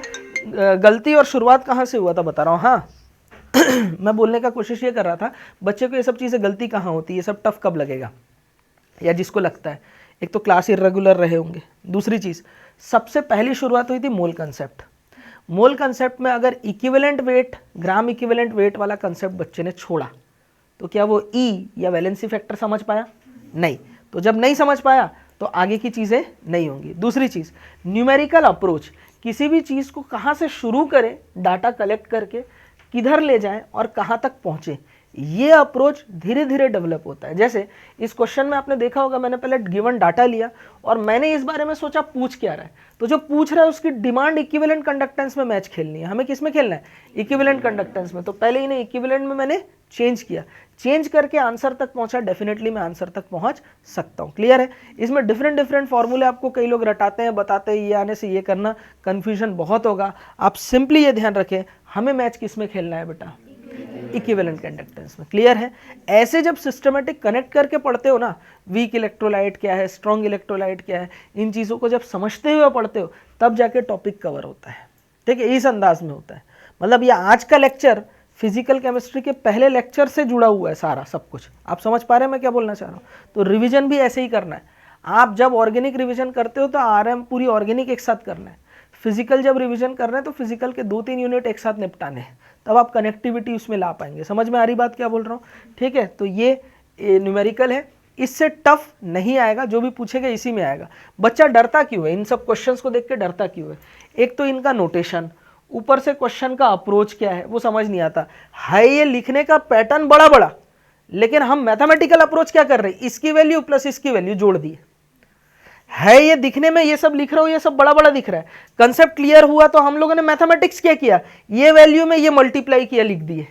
गलती और शुरुआत कहाँ से हुआ था बता रहा हूँ। हाँ, मैं बोलने का कोशिश ये कर रहा था, बच्चे को ये सब चीज़ें गलती कहाँ होती है, ये सब टफ कब लगेगा, या जिसको लगता है, एक तो क्लास इर्रेगुलर रहे होंगे, दूसरी चीज़ सबसे पहली शुरुआत हुई थी मोल कंसेप्ट। मोल कंसेप्ट में अगर equivalent weight, gram equivalent weight वाला कंसेप्ट बच्चे ने छोड़ा तो क्या वो ई या वैलेंसी फैक्टर समझ पाया? नहीं। तो जब नहीं समझ पाया तो आगे की चीज़ें नहीं होंगी। दूसरी चीज़ न्यूमेरिकल अप्रोच, किसी भी चीज़ को कहाँ से शुरू करें, डाटा कलेक्ट करके किधर ले जाएं और कहाँ तक पहुँचे, ये अप्रोच धीरे धीरे डेवलप होता है। जैसे इस क्वेश्चन में आपने देखा होगा, मैंने पहले गिवन डाटा लिया और मैंने इस बारे में सोचा पूछ क्या रहा है, तो जो पूछ रहा है उसकी डिमांड इक्विवेलेंट कंडक्टेंस में मैच खेलनी है। हमें किस में खेलना है? इक्विवेलेंट कंडक्टेंस में। तो पहले इन्हें इक्विवेलेंट में मैंने चेंज किया, चेंज करके आंसर तक पहुंचा, डेफिनेटली मैं आंसर तक पहुंच सकता हूं। क्लियर है? इसमें डिफरेंट डिफरेंट फॉर्मूले आपको कई लोग रटाते हैं, बताते हैं ये आने से ये करना, कंफ्यूजन बहुत होगा। आप सिंपली ये ध्यान रखें, हमें मैच किस में खेलना है बेटा? इक्विवेलेंट कंडक्टेंस में। क्लियर है? ऐसे जब सिस्टमेटिक कनेक्ट करके पढ़ते हो ना, वीक इलेक्ट्रोलाइट क्या है, स्ट्रॉन्ग इलेक्ट्रोलाइट क्या है, इन चीज़ों को जब समझते हुए पढ़ते हो तब जाके टॉपिक कवर होता है। ठीक है? इस अंदाज में होता है। मतलब ये आज का लेक्चर फिजिकल केमिस्ट्री के पहले लेक्चर से जुड़ा हुआ है सारा सब कुछ। आप समझ पा रहे हैं मैं क्या बोलना चाह रहा हूँ? तो रिवीजन भी ऐसे ही करना है। आप जब ऑर्गेनिक रिवीजन करते हो तो आरएम पूरी ऑर्गेनिक एक साथ करना है। फिजिकल जब रिवीजन कर रहे हैं तो फिजिकल के 2-3 यूनिट एक साथ निपटाने हैं, तब आप कनेक्टिविटी उसमें ला पाएंगे। समझ में आ रही बात क्या बोल रहा हूँ? ठीक है? तो ये न्यूमेरिकल है, इससे टफ नहीं आएगा, जो भी पूछेगा इसी में आएगा। बच्चा डरता क्यों है? इन सब क्वेश्चंस को देख के डरता क्यों है? एक तो इनका नोटेशन, ऊपर से क्वेश्चन का अप्रोच क्या है वो समझ नहीं आता है। ये लिखने का पैटर्न बड़ा बड़ा, लेकिन हम मैथमेटिकल अप्रोच क्या कर रहे हैं? इसकी वैल्यू प्लस इसकी वैल्यू जोड़ दी है। ये दिखने में ये सब लिख रहा हूं, ये सब बड़ा बड़ा दिख रहा है। कंसेप्ट क्लियर हुआ तो हम लोगों ने मैथमेटिक्स क्या किया? ये वैल्यू में ये मल्टीप्लाई किया, लिख दिए।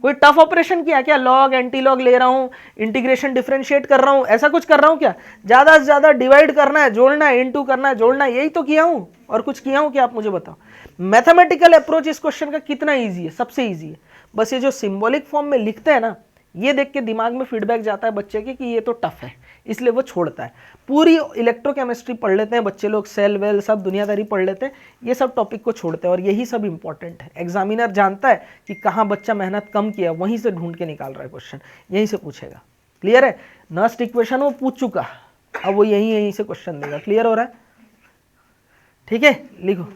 कोई टफ ऑपरेशन किया क्या? लॉग एंटी लॉग ले रहा हूं, इंटीग्रेशन डिफरेंशिएट कर रहा हूं, ऐसा कुछ कर रहा हूं क्या? ज्यादा से ज्यादा डिवाइड करना है, जोड़ना है, इनटू करना है, जोड़ना है, यही तो किया हूं। और कुछ किया हूं क्या? आप मुझे बताओ। मैथमेटिकल अप्रोच इस क्वेश्चन का कितना ईजी है? सबसे ईजी है। बस ये जो सिंबॉलिक फॉर्म में लिखते हैं ना, ये देख के दिमाग में फीडबैक जाता है बच्चे के कि ये तो टफ है, इसलिए वो छोड़ता है। पूरी इलेक्ट्रोकेमिस्ट्री पढ़ लेते हैं बच्चे लोग, सेल वेल सब दुनियादारी पढ़ लेते हैं, ये सब टॉपिक को छोड़ते हैं। और यही सब इंपॉर्टेंट है। एग्जामिनर जानता है कि कहाँ बच्चा मेहनत कम किया, वहीं से ढूंढ के निकाल रहा है क्वेश्चन, यहीं से पूछेगा। क्लियर है? नस्ट इक्वेशन वो पूछ चुका, अब वो यहीं से क्वेश्चन देगा। क्लियर हो रहा है? ठीक है, लिखो।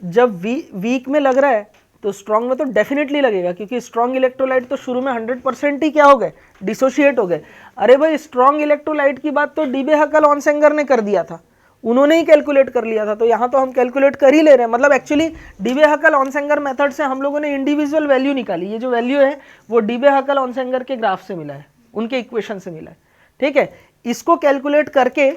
जब वीक में लग रहा है तो स्ट्रॉन्ग में तो डेफिनेटली लगेगा, क्योंकि स्ट्रॉन्ग इलेक्ट्रोलाइट तो शुरू में 100% ही क्या हो गए? डिसोशिएट हो गए। अरे भाई, स्ट्रॉन्ग इलेक्ट्रोलाइट की बात तो डीबे हकल ऑनसेंगर ने कर दिया था, उन्होंने ही कैलकुलेट कर लिया था। तो यहाँ तो हम कैलकुलेट कर ही ले रहे हैं। मतलब एक्चुअली डीबे हकल ऑनसेंगर मेथड से हम लोगों ने इंडिविजुअल वैल्यू निकाली। ये जो वैल्यू है वो डीबे हकल ऑनसेंगर के ग्राफ से मिला है, उनके इक्वेशन से मिला है। ठीक है? इसको कैलकुलेट करके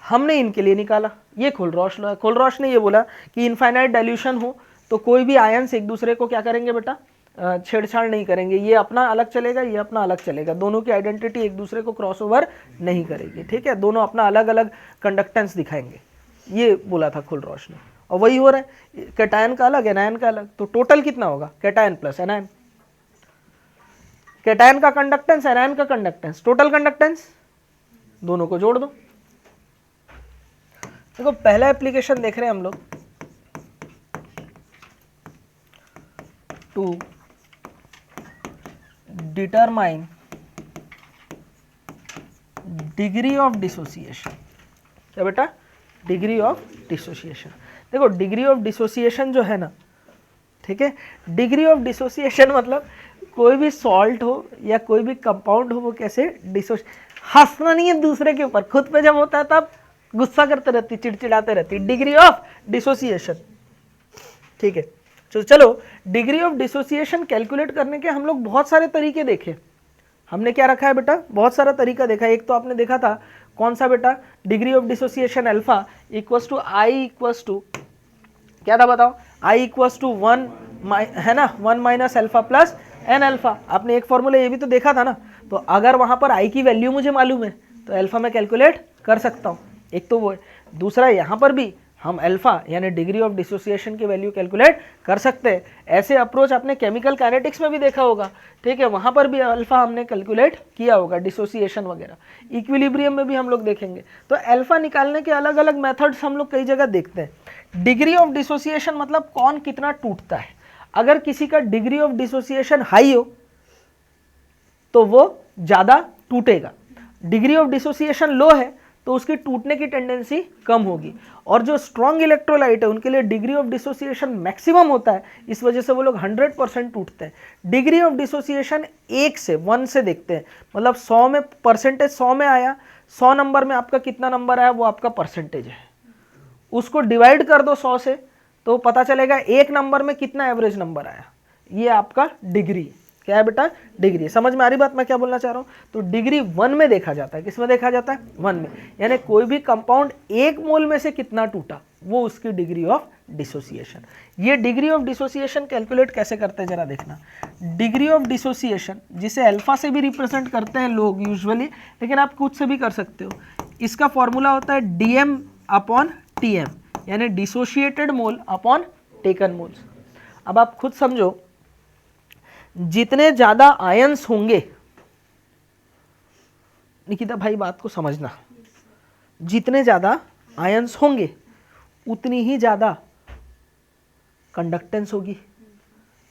हमने इनके लिए निकाला। ये खोलरॉश ने ये बोला कि इनफाइनाइट डाइल्यूशन हो तो कोई भी आयंस एक दूसरे को क्या करेंगे बेटा? छेड़छाड़ नहीं करेंगे। ये अपना अलग चलेगा, ये अपना अलग चलेगा, दोनों की आइडेंटिटी एक दूसरे को क्रॉसओवर नहीं करेगी। ठीक है? दोनों अपना अलग अलग कंडक्टेंस दिखाएंगे, ये बोला था खोलरॉश ने। और वही हो रहा है। कैटायन का अलग, एनायन का अलग, तो टोटल कितना होगा? Cation plus anion. कैटायन का कंडक्टेंस, एनायन का कंडक्टेंस, टोटल कंडक्टेंस, दोनों को जोड़ दो। देखो, पहला एप्लीकेशन देख रहे हैं हम लोग, to determine degree of dissociation. क्या बेटा? Degree of dissociation. देखो, डिग्री ऑफ डिसोसिएशन जो है ना, ठीक है, डिग्री ऑफ डिसोसिएशन मतलब कोई भी सॉल्ट हो या कोई भी कंपाउंड हो, वो कैसे हंसना नहीं है दूसरे के ऊपर, खुद पे जब होता है तब गुस्सा करते रहती, चिड़चिड़ाते रहती। Degree of dissociation. ठीक है? तो चलो, डिग्री ऑफ डिसोसिएशन कैलकुलेट करने के हम लोग बहुत सारे तरीके देखे। हमने क्या रखा है बेटा? बहुत सारा तरीका देखा। एक तो आपने देखा था, कौन सा बेटा? Degree of dissociation alpha equals to I equals to क्या था बताओ? आई इक्वल्स टू 1 है ना, 1 minus alpha plus N alpha. आपने एक फॉर्मूला ये भी तो देखा था ना। तो अगर वहां पर आई की वैल्यू मुझे मालूम है तो अल्फा में कैलकुलेट कर सकता हूँ। एक तो वो है। दूसरा, यहाँ पर भी हम अल्फा यानी डिग्री ऑफ डिसोसिएशन की वैल्यू कैलकुलेट कर सकते हैं। ऐसे अप्रोच आपने केमिकल काइनेटिक्स में भी देखा होगा। ठीक है? वहाँ पर भी अल्फा हमने कैलकुलेट किया होगा, डिसोसिएशन वगैरह। इक्विलिब्रियम में भी हम लोग देखेंगे। तो अल्फा निकालने के अलग अलग मेथड्स हम लोग कई जगह देखते हैं। डिग्री ऑफ डिसोसिएशन मतलब कौन कितना टूटता है। अगर किसी का डिग्री ऑफ डिसोसिएशन हाई हो तो वो ज़्यादा टूटेगा, डिग्री ऑफ डिसोसिएशन लो है तो उसकी टूटने की टेंडेंसी कम होगी। और जो स्ट्रॉन्ग इलेक्ट्रोलाइट है उनके लिए डिग्री ऑफ डिसोसिएशन मैक्सिमम होता है, इस वजह से वो लोग 100% टूटते हैं। डिग्री ऑफ डिसोसिएशन 1 से देखते हैं, मतलब 100 में परसेंटेज 100 में आया, 100 नंबर में आपका कितना नंबर आया वो आपका परसेंटेज है, उसको डिवाइड कर दो 100 से तो पता चलेगा एक नंबर में कितना एवरेज नंबर आया, ये आपका डिग्री क्या है बेटा, डिग्री। समझ में आ रही बात मैं क्या बोलना चाह रहा हूँ? तो डिग्री 1 में देखा जाता है, किस में देखा जाता है? 1 में, यानी कोई भी कंपाउंड 1 मोल में से कितना टूटा वो उसकी डिग्री ऑफ डिसोसिएशन। ये डिग्री ऑफ डिसोसिएशन कैलकुलेट कैसे करते हैं जरा देखना। डिग्री ऑफ डिसोसिएशन जिसे अल्फा से भी रिप्रेजेंट करते हैं लोग यूजुअली, लेकिन आप खुद से भी कर सकते हो। इसका फॉर्मूला होता है DM अपॉन TM, यानी dissociated mole upon taken moles. अब आप खुद समझो, जितने ज्यादा आयंस होंगे, निकिता भाई बात को समझना, जितने ज्यादा आयंस होंगे उतनी ही ज्यादा कंडक्टेंस होगी।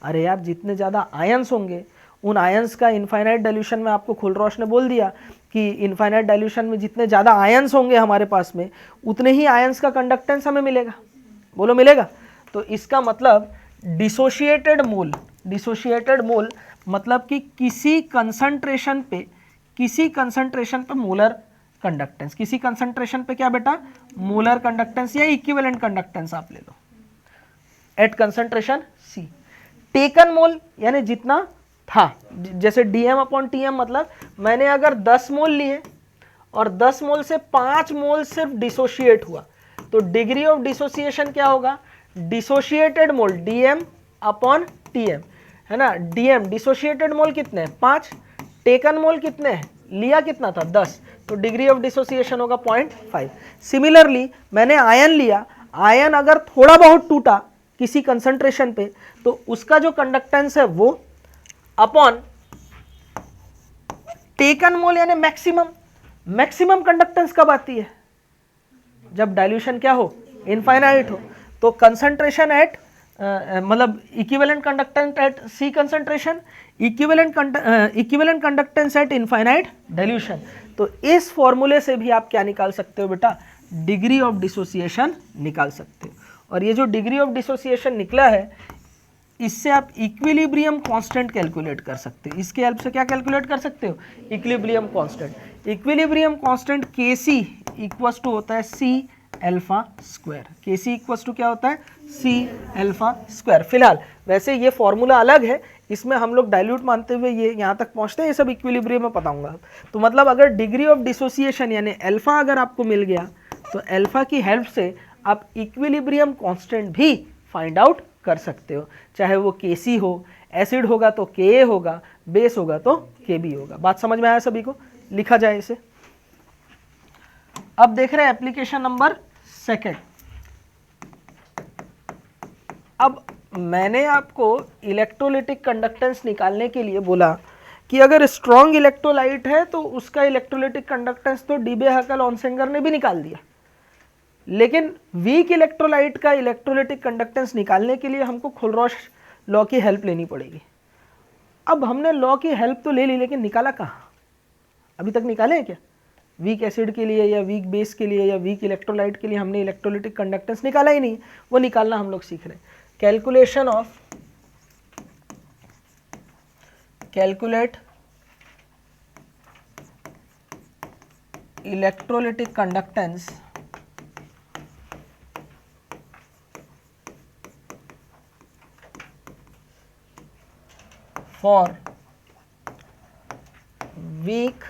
अरे यार, जितने ज्यादा आयंस होंगे उन आयंस का इनफाइनाइट डाइल्यूशन में, आपको खुलरोश ने बोल दिया कि इनफाइनाइट डाइल्यूशन में जितने ज्यादा आयंस होंगे हमारे पास में उतने ही आयंस का कंडक्टेंस हमें मिलेगा। बोलो मिलेगा? तो इसका मतलब डिसोशिएटेड मोल मतलब कि किसी कंसंट्रेशन पे मोलर कंडक्टेंस, किसी कंसंट्रेशन पे क्या बेटा, मोलर कंडक्टेंस या इक्विवेलेंट कंडक्टेंस आप ले लो एट कंसंट्रेशन C। टेकन मोल यानी जितना था, जैसे DM अपॉन TM, मतलब मैंने अगर 10 मोल लिए और 10 मोल से 5 मोल सिर्फ डिसोशिएट हुआ तो डिग्री ऑफ डिसोसिएशन क्या होगा, डिसोशिएटेड मोल DM अपॉन TM, है ना। DM डिसोशिएटेड मोल कितने हैं, 5, टेकन मोल कितने हैं, लिया कितना था, 10, तो डिग्री ऑफ डिसोसिएशन होगा 0.5। सिमिलरली मैंने आयन लिया, आयन अगर थोड़ा बहुत टूटा किसी कंसंट्रेशन पे तो उसका जो कंडक्टेंस है वो अपॉन टेकन मोल, यानी मैक्सिमम कंडक्टेंस कब आती है, जब डाइल्यूशन क्या हो, इनफाइनाइट हो। तो कंसंट्रेशन एट मतलब equivalent conductance at C concentration, equivalent conductance at infinite dilution. तो इस फॉर्मूले से भी आप क्या निकाल सकते हो बेटा, डिग्री ऑफ डिसोसिएशन निकाल सकते हो। और ये जो डिग्री ऑफ डिसोसिएशन निकला है इससे आप इक्विलिब्रियम कांस्टेंट कैलकुलेट कर सकते हो। इसके हेल्प से क्या कैलकुलेट कर सकते हो, equilibrium constant. Equilibrium constant Kc equals to होता है C alpha square. Kc equals to क्या होता है, C अल्फा स्क्वायर। फिलहाल वैसे ये फॉर्मूला अलग है, इसमें हम लोग डाइल्यूट मानते हुए ये यहाँ तक पहुँचते हैं, ये सब इक्विलिब्रियम में बताऊंगा। तो मतलब अगर डिग्री ऑफ डिसोसिएशन यानी अल्फा अगर आपको मिल गया तो अल्फा की हेल्प से आप इक्विलिब्रियम कांस्टेंट भी फाइंड आउट कर सकते हो, चाहे वो Kc हो, एसिड होगा तो Ka होगा, बेस होगा तो Kb होगा। बात समझ में आया सभी को? लिखा जाए इसे। अब देख रहे हैं एप्लीकेशन नंबर 2। अब मैंने आपको इलेक्ट्रोलिटिक कंडक्टेंस निकालने के लिए बोला कि अगर स्ट्रॉन्ग इलेक्ट्रोलाइट है तो उसका इलेक्ट्रोलिटिक कंडक्टेंस तो डीबे हकल ऑनसेंगर ने भी निकाल दिया, लेकिन वीक इलेक्ट्रोलाइट का इलेक्ट्रोलिटिक कंडक्टेंस निकालने के लिए हमको खुलरोश लॉ की हेल्प लेनी पड़ेगी। अब हमने लॉ की हेल्प तो ले ली, लेकिन निकाला कहाँ, अभी तक निकाले हैं क्या? वीक एसिड के लिए या वीक बेस के लिए या वीक इलेक्ट्रोलाइट के लिए हमने इलेक्ट्रोलिटिक कंडक्टेंस निकाला ही नहीं, वो निकालना हम लोग सीख रहे हैं। Calculate electrolytic conductance for weak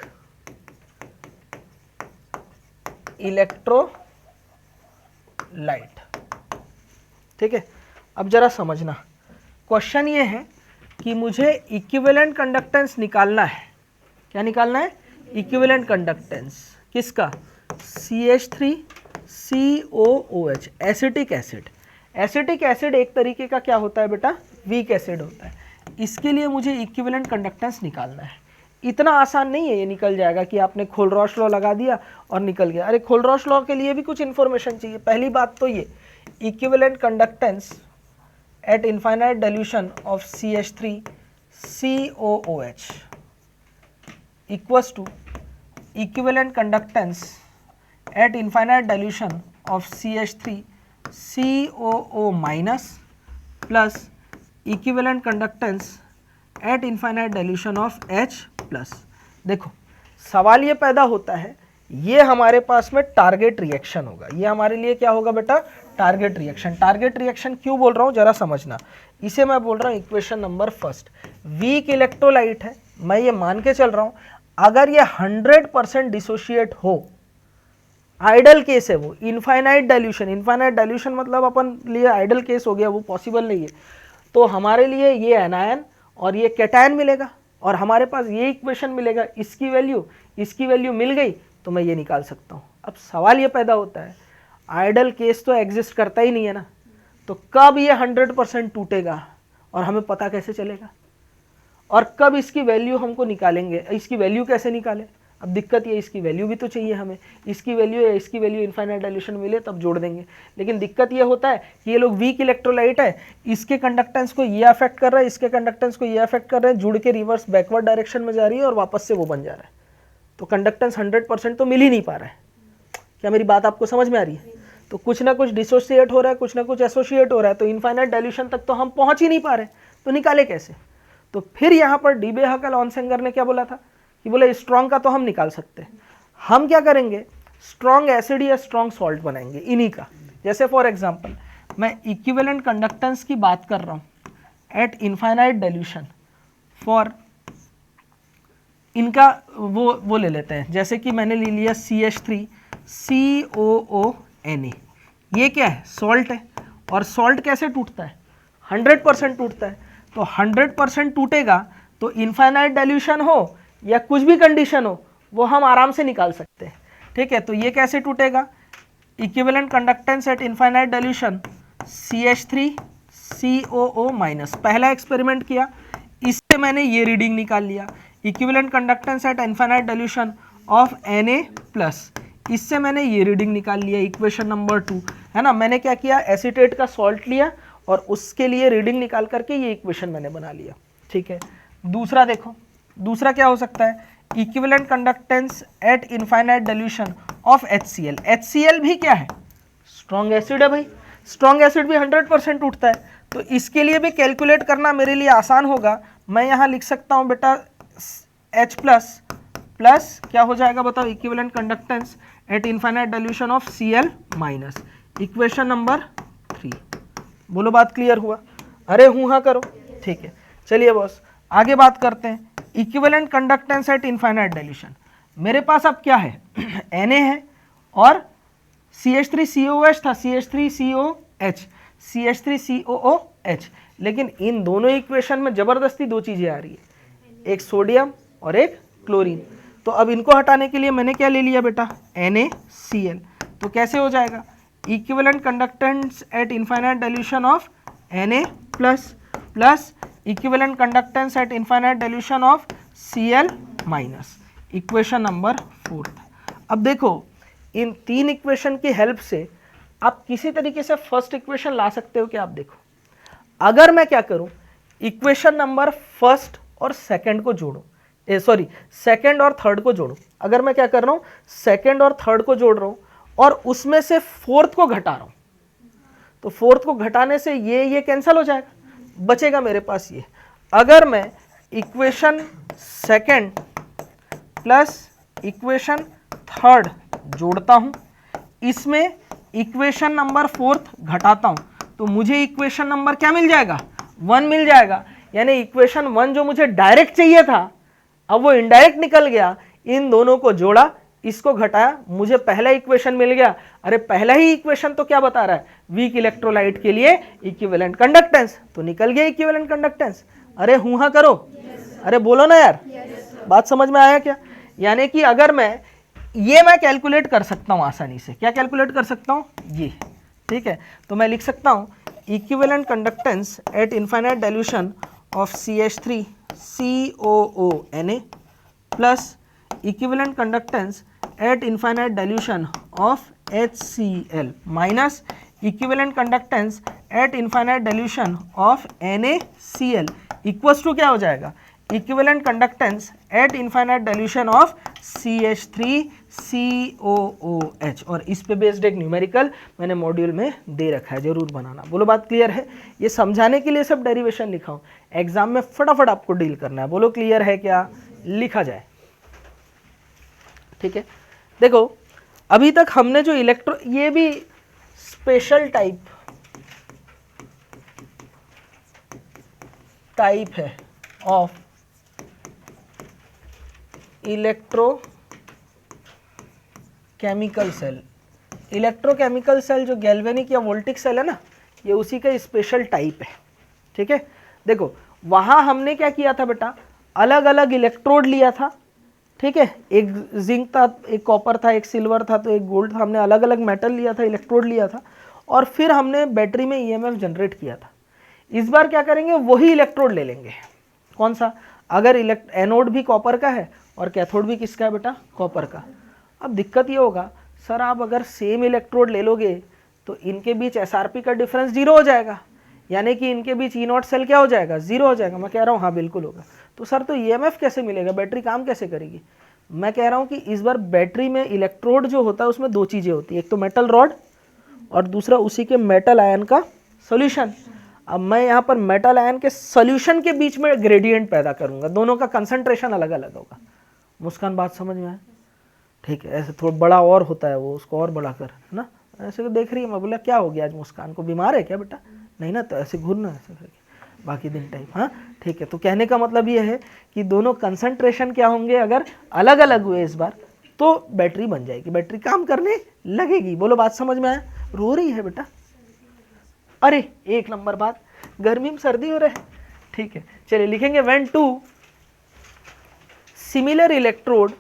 electrolyte. ठीक है, अब जरा समझना, क्वेश्चन ये है कि मुझे इक्विवेलेंट कंडक्टेंस निकालना है। क्या निकालना है? इक्विवेलेंट कंडक्टेंस किसका, CH3COOH, acetic acid. Acetic acid एक तरीके का क्या होता है बेटा, वीक एसिड होता है। इसके लिए मुझे इक्विवेलेंट कंडक्टेंस निकालना है। इतना आसान नहीं है ये निकल जाएगा कि आपने खोलरॉश लॉ लगा दिया और निकल गया। अरे खोलरॉश लॉ के लिए भी कुछ इन्फॉर्मेशन चाहिए। पहली बात तो ये equivalent conductance at infinite dilution of CH3COOH equals to equivalent conductance at infinite dilution of CH3COO minus plus equivalent conductance at infinite dilution of H plus। देखो सवाल ये पैदा होता है, ये हमारे पास में टारगेट रिएक्शन होगा, ये हमारे लिए क्या होगा बेटा, टारगेट रिएक्शन। टारगेट रिएक्शन क्यों बोल रहा हूँ जरा समझना, इसे मैं बोल रहा हूँ equation number first. Weak electrolyte है, मैं ये मान के चल रहा हूँ अगर ये 100% डिसोशिएट हो, आइडल केस है वो, इनफाइनाइट डाइल्यूशन, इनफाइनाइट डाइल्यूशन मतलब अपन लिए आइडल केस हो गया, वो पॉसिबल नहीं है, तो हमारे लिए ये एनायन और ये कैटायन मिलेगा और हमारे पास ये इक्वेशन मिलेगा, इसकी वैल्यू मिल गई तो मैं ये निकाल सकता हूँ। अब सवाल ये पैदा होता है, आइडल केस तो एग्जिस्ट करता ही नहीं है ना, तो कब ये 100% टूटेगा और हमें पता कैसे चलेगा, और कब इसकी वैल्यू हमको निकालेंगे, इसकी वैल्यू कैसे निकालें। अब दिक्कत ये, इसकी वैल्यू भी तो चाहिए हमें, इसकी वैल्यू या इसकी वैल्यू इनफाइनाइट डाइल्यूशन मिले तब जोड़ देंगे। लेकिन दिक्कत ये होता है कि ये लोग वीक इलेक्ट्रोलाइट है, इसके कंडक्टेंस को ये अफेक्ट कर रहा है, इसके कंडक्टेंस को ये अफेक्ट कर रहे हैं, जुड़ के रिवर्स बैकवर्ड डायरेक्शन में जा रही है और वापस से वो बन जा रहा है, तो कंडक्टेंस 100% तो मिल ही नहीं पा रहा है। क्या मेरी बात आपको समझ में आ रही है? तो कुछ ना कुछ डिसोसिएट हो रहा है, कुछ ना कुछ एसोसिएट हो रहा है, तो इनफाइनाइट डाइल्यूशन तक तो हम पहुंच ही नहीं पा रहे, तो निकाले कैसे। तो फिर यहाँ पर डी बेहकल ऑनसेंगर ने क्या बोला था कि बोले स्ट्रॉन्ग का तो हम निकाल सकते हैं, हम क्या करेंगे, स्ट्रॉन्ग एसिड या स्ट्रॉन्ग सॉल्ट बनाएंगे इन्हीं का। जैसे फॉर एग्जांपल मैं इक्विवेलेंट कंडक्टेंस की बात कर रहा हूँ एट इनफाइनाइट डाइल्यूशन फॉर इनका वो ले लेते हैं, जैसे कि मैंने ले लिया CH3COONA, ये क्या है, सॉल्ट है, और सॉल्ट कैसे टूटता है, 100% टूटता है, तो 100% टूटेगा तो इनफाइनाइट डाइल्यूशन हो या कुछ भी कंडीशन हो वो हम आराम से निकाल सकते हैं, ठीक है। तो ये कैसे टूटेगा, equivalent conductance at infinite dilution CH3COO minus, पहला एक्सपेरिमेंट किया, इससे मैंने ये रीडिंग निकाल लिया, equivalent conductance at infinite dilution of Na plus, इससे मैंने ये रीडिंग निकाल लिया, इक्वेशन नंबर 2 है ना। मैंने क्या किया, एसीटेट का सॉल्ट लिया और उसके लिए रीडिंग निकाल करके ये इक्वेशन मैंने बना लिया, ठीक है। दूसरा देखो, दूसरा क्या हो सकता है, equivalent conductance at infinite dilution of HCl। HCl भी क्या है, स्ट्रॉन्ग एसिड है भाई, स्ट्रॉन्ग एसिड भी 100% टूटता है, तो इसके लिए भी कैलकुलेट करना मेरे लिए आसान होगा। मैं यहाँ लिख सकता हूँ बेटा H प्लस प्लस क्या हो जाएगा बताओ, equivalent conductance at infinite dilution of Cl minus, equation number 3। बोलो बात क्लियर हुआ, अरे हूँ हाँ करो, ठीक है। चलिए बॉस आगे बात करते हैं, equivalent conductance at infinite dilution. मेरे पास अब क्या है Na है और CH3COOH था, CH3COOH, लेकिन इन दोनों इक्वेशन में जबरदस्ती दो चीजें आ रही है, एक सोडियम और एक क्लोरीन। तो अब इनको हटाने के लिए मैंने क्या ले लिया बेटा, NaCl। तो कैसे हो जाएगा, equivalent conductance at infinite dilution of Na plus plus equivalent conductance at infinite dilution of Cl minus, equation number 4। अब देखो इन तीन इक्वेशन की हेल्प से आप किसी तरीके से फर्स्ट इक्वेशन ला सकते हो क्या। आप देखो अगर मैं क्या करूं, इक्वेशन नंबर फर्स्ट और सेकंड को जोड़ूं, सेकंड और थर्ड को जोड़ूं। अगर मैं क्या कर रहा हूं, सेकंड और थर्ड को जोड़ रहा हूं और उसमें से फोर्थ को घटा रहा हूं, तो फोर्थ को घटाने से ये कैंसिल हो जाएगा, बचेगा मेरे पास ये। अगर मैं equation second plus equation third जोड़ता हूं, इसमें इक्वेशन नंबर फोर्थ घटाता हूं, तो मुझे इक्वेशन नंबर क्या मिल जाएगा, 1 मिल जाएगा। यानी इक्वेशन 1 जो मुझे डायरेक्ट चाहिए था अब वो इनडायरेक्ट निकल गया, इन दोनों को जोड़ा, इसको घटाया, मुझे पहला इक्वेशन मिल गया। अरे पहला ही इक्वेशन तो क्या बता रहा है, वीक इलेक्ट्रोलाइट के लिए इक्विवेलेंट कंडक्टेंस, तो निकल गया इक्विवेलेंट कंडक्टेंस। अरे हूं हाँ करो, अरे बोलो ना यार, बात समझ में आया क्या। यानी कि अगर मैं कैलकुलेट कर सकता हूं आसानी से, क्या कैलकुलेट कर सकता हूं, ये, ठीक है। तो मैं लिख सकता हूं equivalent conductance at infinite dilution of CH3COONA plus equivalent conductance at infinite dilution of HCl minus equivalent conductance at infinite dilution of NaCl equals to क्या हो जाएगा, equivalent conductance at infinite dilution of CH3COOH। और इस पे based एक numerical मैंने module में दे रखा है, जरूर बनाना। बोलो बात क्लियर है? ये समझाने के लिए सब डेरिवेशन लिखा हूं, एग्जाम में फटाफट आपको डील करना है। बोलो क्लियर है क्या? लिखा जाए, ठीक है। देखो अभी तक हमने जो ये भी स्पेशल टाइप है of electrochemical cell. Electrochemical cell जो गैल्वेनिक या वोल्टिक सेल है ना, ये उसी का स्पेशल टाइप है, ठीक है। देखो वहां हमने क्या किया था बेटा, अलग अलग इलेक्ट्रोड लिया था, ठीक है। एक जिंक था, एक कॉपर था, एक सिल्वर था, तो एक गोल्ड था। हमने अलग अलग मेटल लिया था, इलेक्ट्रोड लिया था, और फिर हमने बैटरी में ईएमएफ जनरेट किया था। इस बार क्या करेंगे, वही इलेक्ट्रोड ले लेंगे। कौन सा? अगर एनोड भी कॉपर का है और कैथोड भी किसका है बेटा, कॉपर का। अब दिक्कत ये होगा सर, आप अगर सेम इलेक्ट्रोड ले लोगे तो इनके बीच एसआरपी का डिफरेंस 0 हो जाएगा, यानी कि इनके बीच ई नॉट सेल क्या हो जाएगा, 0 हो जाएगा। मैं कह रहा हूँ हाँ बिल्कुल होगा। तो सर तो ईएमएफ कैसे मिलेगा, बैटरी काम कैसे करेगी? मैं कह रहा हूँ कि इस बार बैटरी में इलेक्ट्रोड जो होता है उसमें दो चीज़ें होती है, एक तो मेटल रॉड और दूसरा उसी के मेटल आयन का सोल्यूशन। अब मैं यहाँ पर मेटल आयन के सोल्यूशन के बीच में ग्रेडियंट पैदा करूँगा, दोनों का कंसंट्रेशन अलग अलग होगा। मुस्कान बात समझ में आए? ठीक है, ऐसे थोड़ा बड़ा और होता है वो, उसको और बड़ा कर, है ना। ऐसे तो देख रही है, मैं बोला क्या हो गया आज मुस्कान को, बीमार है क्या बेटा? नहीं ना, तो ऐसे घूरना ऐसे करके बाकी दिन टाइप। हाँ ठीक है, तो कहने का मतलब ये है कि दोनों कंसंट्रेशन क्या होंगे, अगर अलग अलग हुए इस बार तो बैटरी बन जाएगी, बैटरी काम करने लगेगी। बोलो बात समझ में आया? रो रही है बेटा? अरे एक नंबर बात, गर्मी में सर्दी हो रहा है, ठीक है। चलिए लिखेंगे when two similar electrode,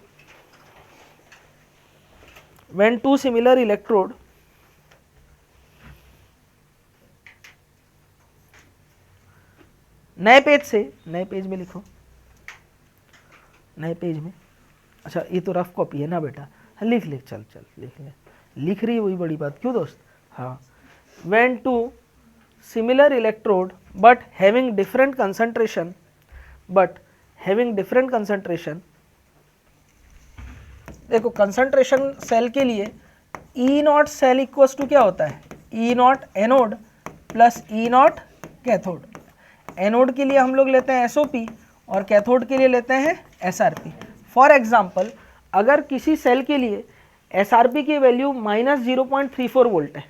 when two similar electrode नए पेज से, नए पेज में लिखो, नए पेज में। अच्छा ये तो रफ कॉपी है ना बेटा, हाँ लिख ले, चल चल लिख ले, लिख रही है वही बड़ी बात, क्यों दोस्त? हाँ, when two similar electrode but having different concentration, देखो कंसंट्रेशन सेल के लिए E naught cell equals to क्या होता है, E naught anode plus E naught cathode. Anode के लिए हम लोग लेते हैं एसओपी और कैथोड के लिए लेते हैं एसआरपी। फॉर एग्जांपल अगर किसी सेल के लिए एसआरपी की वैल्यू -0.34 वोल्ट है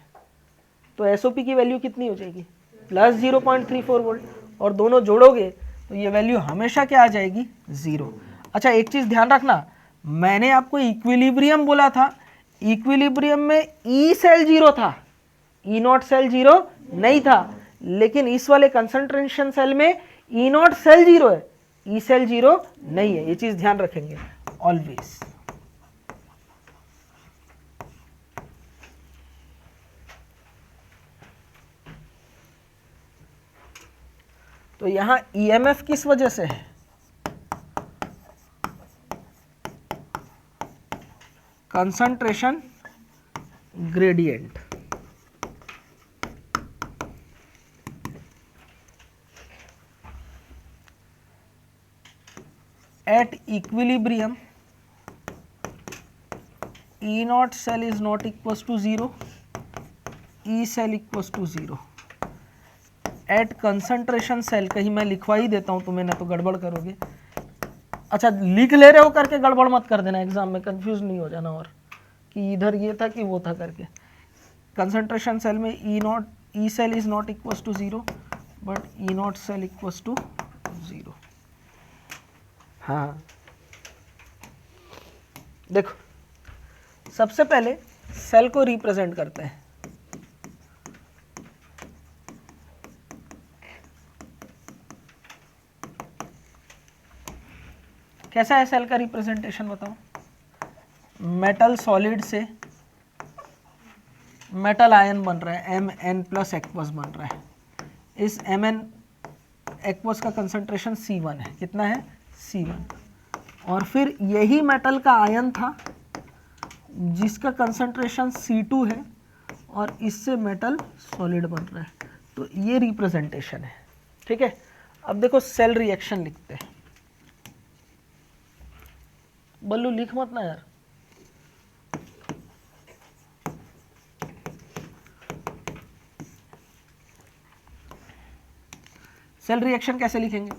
तो एसओपी की वैल्यू कितनी हो जाएगी, +0.34 वोल्ट, और दोनों जोड़ोगे तो ये वैल्यू हमेशा क्या आ जाएगी, 0। अच्छा एक चीज़ ध्यान रखना, मैंने आपको इक्विलिब्रियम बोला था, इक्विलिब्रियम में ई सेल 0 था, ई नॉट सेल 0 नहीं था, लेकिन इस वाले कंसंट्रेशन सेल में ई नॉट सेल 0 है, ई सेल 0 नहीं है। ये चीज ध्यान रखेंगे ऑलवेज। तो यहां ईएमएफ किस वजह से है, concentration gradient. At equilibrium E naught cell is not equals to 0, E cell equals to 0। At concentration cell, कहीं मैं लिखवा ही देता हूं तुम्हें, ना तो गड़बड़ करोगे। अच्छा लिख ले रहे हो करके गड़बड़ मत कर देना, एग्जाम में कंफ्यूज नहीं हो जाना और कि इधर ये था कि वो था करके। कंसंट्रेशन सेल में E cell is not equals to 0 but E naught cell equals to 0। हाँ देखो सबसे पहले सेल को रिप्रेजेंट करते हैं। कैसा है सेल का रिप्रेजेंटेशन बताओ? मेटल सॉलिड से मेटल आयन बन रहा है, Mn प्लस एक्वस बन रहा है। इस Mn एक्वस का कंसंट्रेशन C1 है, कितना है, C1। और फिर यही मेटल का आयन था जिसका कंसंट्रेशन C2 है और इससे मेटल सॉलिड बन रहा है। तो ये रिप्रेजेंटेशन है, ठीक है। अब देखो सेल रिएक्शन लिखते हैं। बल्लू लिख मत ना यार। सेल रिएक्शन कैसे लिखेंगे?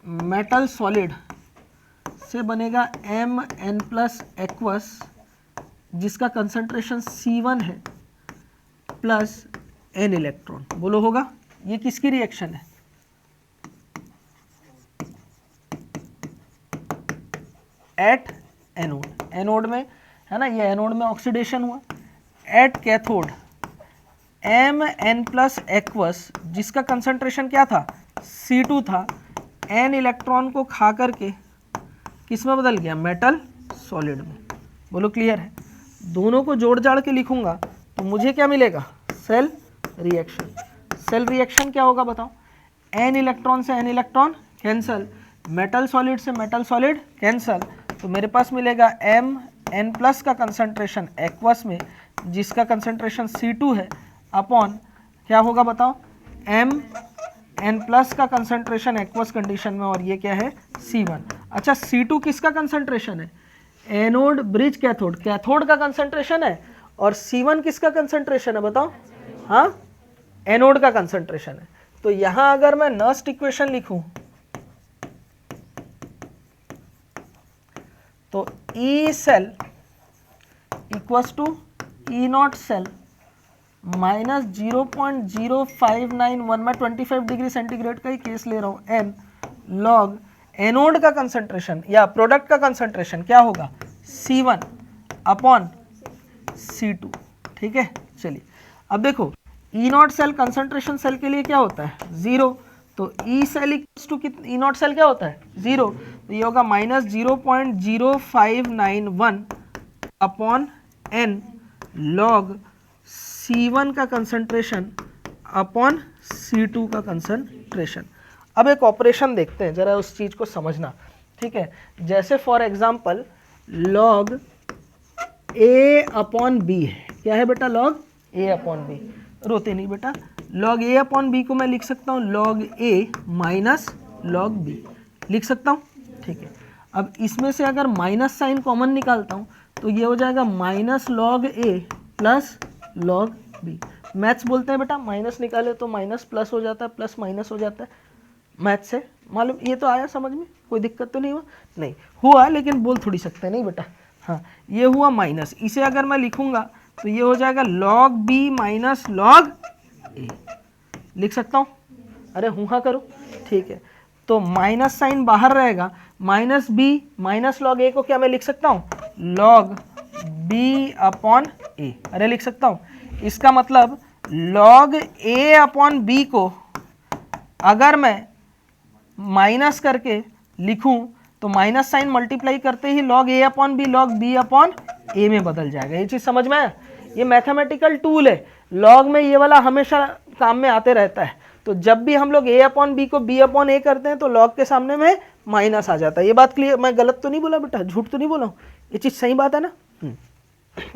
मेटल सॉलिड से बनेगा Mn प्लस एक्वस जिसका कंसंट्रेशन C1 है प्लस N इलेक्ट्रॉन। बोलो होगा? ये किसकी रिएक्शन है? एट एनोड, एनोड में है ना, ये एनोड में ऑक्सीडेशन हुआ। At cathode Mn plus aqueous जिसका कंसंट्रेशन क्या था? C2 था। N इलेक्ट्रॉन को खा करके किस में बदल गया? मेटल सॉलिड में। बोलो क्लियर है? दोनों को जोड़ जाड़ के लिखूंगा तो मुझे क्या मिलेगा? Cell reaction. सेल रिएक्शन क्या होगा बताओ? N इलेक्ट्रॉन से N electron cancel, metal solid से मेटल सॉलिड कैंसल, तो मेरे पास मिलेगा Mn प्लस का कंसंट्रेशन एक्वस में जिसका कंसंट्रेशन C2 है अपॉन क्या होगा बताओ? Mn प्लस का कंसंट्रेशन एक्वस कंडीशन में और ये क्या है? C1। अच्छा C2 किसका कंसंट्रेशन है? एनोड ब्रिज कैथोड, कैथोड का कंसंट्रेशन है। और C1 किसका कंसंट्रेशन है बताओ? हाँ, एनोड का कंसंट्रेशन है। तो यहां अगर मैं नर्स्ट इक्वेशन लिखूं तो E cell equals to E naught cell minus 0.0591, मैं 25 डिग्री सेंटीग्रेड का ही केस ले रहा हूँ, n लॉग एनोड का कंसंट्रेशन या प्रोडक्ट का कंसंट्रेशन क्या होगा? C1 अपॉन C2, ठीक है। चलिए अब देखो E naught cell concentration cell के लिए क्या होता है? 0, तो E cell equals to E naught cell क्या होता है? 0, तो ये होगा minus 0.0591 upon n log C1 का कंसंट्रेशन अपॉन C2 का कंसंट्रेशन। अब एक ऑपरेशन देखते हैं, जरा उस चीज को समझना, ठीक है। जैसे for example log A upon B है, क्या है बेटा? Log A upon B. रोते नहीं बेटा, लॉग A अपॉन बी को मैं लिख सकता हूँ log A minus log B, लिख सकता हूँ, ठीक है। अब इसमें से अगर माइनस साइन कॉमन निकालता हूँ तो ये हो जाएगा minus log A plus log B. Maths बोलते हैं बेटा माइनस निकाले तो माइनस प्लस हो जाता है, प्लस माइनस हो जाता है, मैथ से मालूम। ये तो आया समझ में? कोई दिक्कत तो नहीं हुआ? नहीं हुआ, लेकिन बोल थोड़ी सकते हैं नहीं बेटा। हाँ, ये हुआ माइनस, इसे अगर मैं लिखूंगा तो ये हो जाएगा लॉग बी माइनस लॉग ए, लिख सकता हूँ? अरे हुआ करो, ठीक है। तो माइनस साइन बाहर रहेगा, माइनस बी माइनस लॉग ए को क्या मैं लिख सकता हूँ? लॉग बी अपॉन ए, अरे लिख सकता हूँ। इसका मतलब लॉग ए अपॉन बी को अगर मैं माइनस करके लिखूं तो माइनस साइन मल्टीप्लाई करते ही log A upon B log B upon A में बदल जाएगा। ये चीज समझ में आया? ये मैथमेटिकल टूल है, लॉग में ये वाला हमेशा काम में आते रहता है। तो जब भी हम लोग ए अपॉन बी को बी अपॉन ए करते हैं तो लॉग के सामने में माइनस आ जाता है। ये बात क्लियर? मैं गलत तो नहीं बोला बेटा, झूठ तो नहीं बोला? ये चीज सही बात है ना?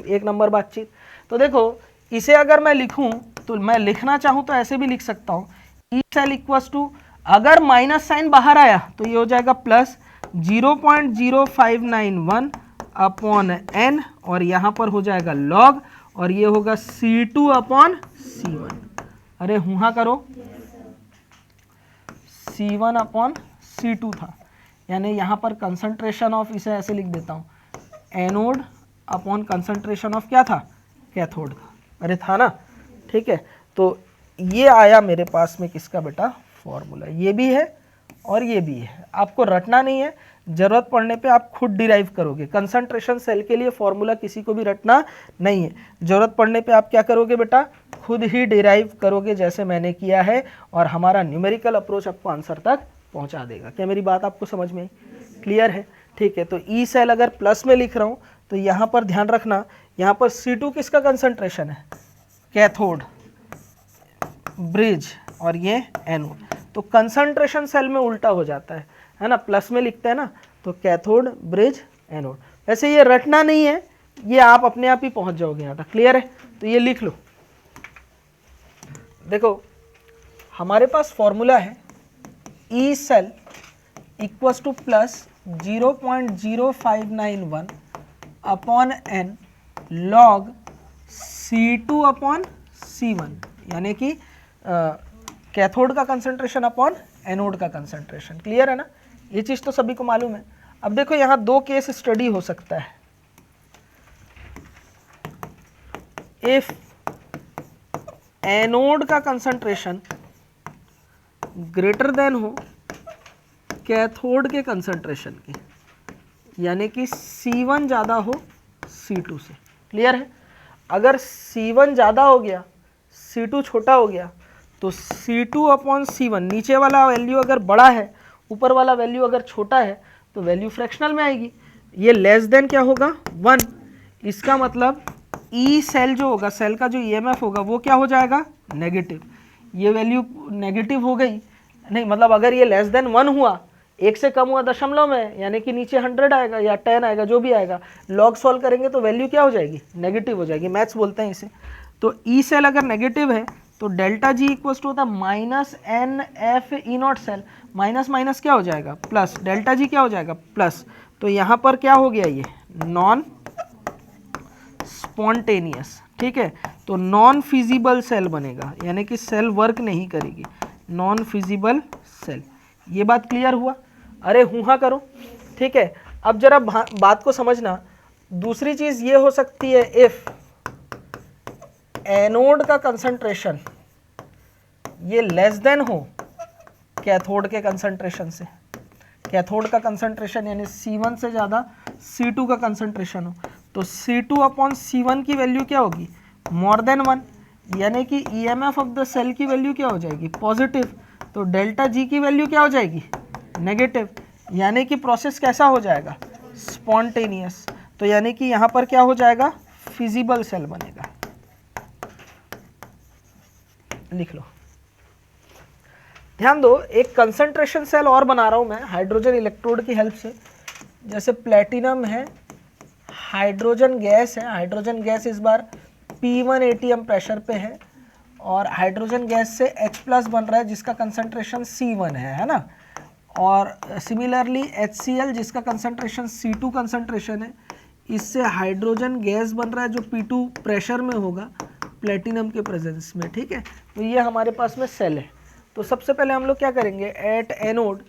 एक नंबर बातचीत। तो देखो इसे अगर मैं लिखूं तो मैं लिखना चाहूं तो ऐसे भी लिख सकता हूं, ई सेल इक्वल्स टू, अगर माइनस साइन बाहर आया तो ये हो जाएगा प्लस 0.0591 अपॉन एन और यहाँ पर हो जाएगा लॉग और ये होगा C2 अपॉन C1। अरे हुआ करो, C1 अपॉन C2 था, यानी यहाँ पर कंसंट्रेशन ऑफ, इसे ऐसे लिख देता हूँ, एनोड अपॉन कंसंट्रेशन ऑफ क्या था? कैथोड का। अरे था ना, ठीक है। तो ये आया मेरे पास में किसका बेटा? फॉर्मूला। ये भी है और ये भी है, आपको रटना नहीं है, जरूरत पड़ने पे आप खुद डिराइव करोगे। कंसंट्रेशन सेल के लिए फॉर्मूला किसी को भी रटना नहीं है, जरूरत पड़ने पे आप क्या करोगे बेटा? खुद ही डिराइव करोगे जैसे मैंने किया है, और हमारा न्यूमेरिकल अप्रोच आपको आंसर तक पहुंचा देगा। क्या मेरी बात आपको समझ में आई? क्लियर है? ठीक है। तो ई सेल अगर प्लस में लिख रहा हूँ तो यहाँ पर ध्यान रखना, यहाँ पर C2 किसका कंसंट्रेशन है? कैथोड ब्रिज और ये एनोड। तो कंसंट्रेशन सेल में उल्टा हो जाता है ना, प्लस में लिखते हैं ना, तो कैथोड ब्रिज एनोड। वैसे ये रटना नहीं है, ये आप अपने आप ही पहुंच जाओगे यहाँ तक। क्लियर है? तो ये लिख लो। देखो हमारे पास फॉर्मूला है E cell equals to plus 0.0591 upon N log C2 upon C1, यानी कि कैथोड का कंसंट्रेशन अपॉन एनोड का कंसंट्रेशन। क्लियर है ना, ये चीज़ तो सभी को मालूम है। अब देखो यहाँ दो केस स्टडी हो सकता है। इफ एनोड का कंसंट्रेशन ग्रेटर देन हो कैथोड के कंसंट्रेशन के, यानी कि C1 ज़्यादा हो C2 से। क्लियर है, अगर C1 ज़्यादा हो गया C2 छोटा हो गया तो C2 अपॉन C1, नीचे वाला वैल्यू अगर बड़ा है ऊपर वाला वैल्यू अगर छोटा है तो वैल्यू फ्रैक्शनल में आएगी। ये लेस देन क्या होगा 1, इसका मतलब ई सेल जो होगा, सेल का जो ईएमएफ होगा वो क्या हो जाएगा नेगेटिव। ये वैल्यू नेगेटिव हो गई नहीं, मतलब अगर ये लेस देन 1 हुआ, 1 से कम हुआ दशमलव में, यानी कि नीचे 100 आएगा या 10 आएगा, जो भी आएगा, लॉग सॉल्व करेंगे तो वैल्यू क्या हो जाएगी नेगेटिव हो जाएगी, मैथ्स बोलते हैं इसे। तो ई सेल अगर नेगेटिव है तो डेल्टा जी इक्वल्स टू होता है minus N F E naught cell, minus minus क्या हो जाएगा प्लस, डेल्टा जी क्या हो जाएगा प्लस। तो यहाँ पर क्या हो गया ये नॉन स्पॉन्टेनियस, ठीक है, तो नॉन फिजिबल सेल बनेगा, यानी कि सेल वर्क नहीं करेगी, नॉन फिजिबल सेल। ये बात क्लियर हुआ, अरे हुआ करो, ठीक है। अब जरा बात को समझना, दूसरी चीज ये हो सकती है इफ एनोड का कंसंट्रेशन ये लेस देन हो कैथोड के कंसंट्रेशन से, कैथोड का कंसंट्रेशन यानी C1 से ज़्यादा C2 का कंसंट्रेशन हो, तो C2 अपॉन C1 की वैल्यू क्या होगी मोर देन 1, यानी कि EMF ऑफ द सेल की वैल्यू क्या हो जाएगी पॉजिटिव, तो डेल्टा जी की वैल्यू क्या हो जाएगी नेगेटिव, यानी कि प्रोसेस कैसा हो जाएगा स्पॉन्टेनियस। तो यानी कि यहाँ पर क्या हो जाएगा फिजिबल सेल बनेगा। लिख लो, ध्यान दो, एक कंसंट्रेशन सेल और बना रहा हूं मैं हाइड्रोजन इलेक्ट्रोड की हेल्प से। जैसे प्लेटिनम है, हाइड्रोजन गैस है, हाइड्रोजन गैस इस बार P1 ATM प्रेशर पे है और हाइड्रोजन गैस से H प्लस बन रहा है जिसका कंसंट्रेशन C1 है ना। और सिमिलरली HCl जिसका कंसंट्रेशन C2 कंसंट्रेशन है, इससे हाइड्रोजन गैस बन रहा है जो P2 प्रेशर में होगा प्लेटिनम के प्रेजेंस में, ठीक है। तो ये हमारे पास में सेल है। तो सबसे पहले हम लोग क्या करेंगे, एट एनोड,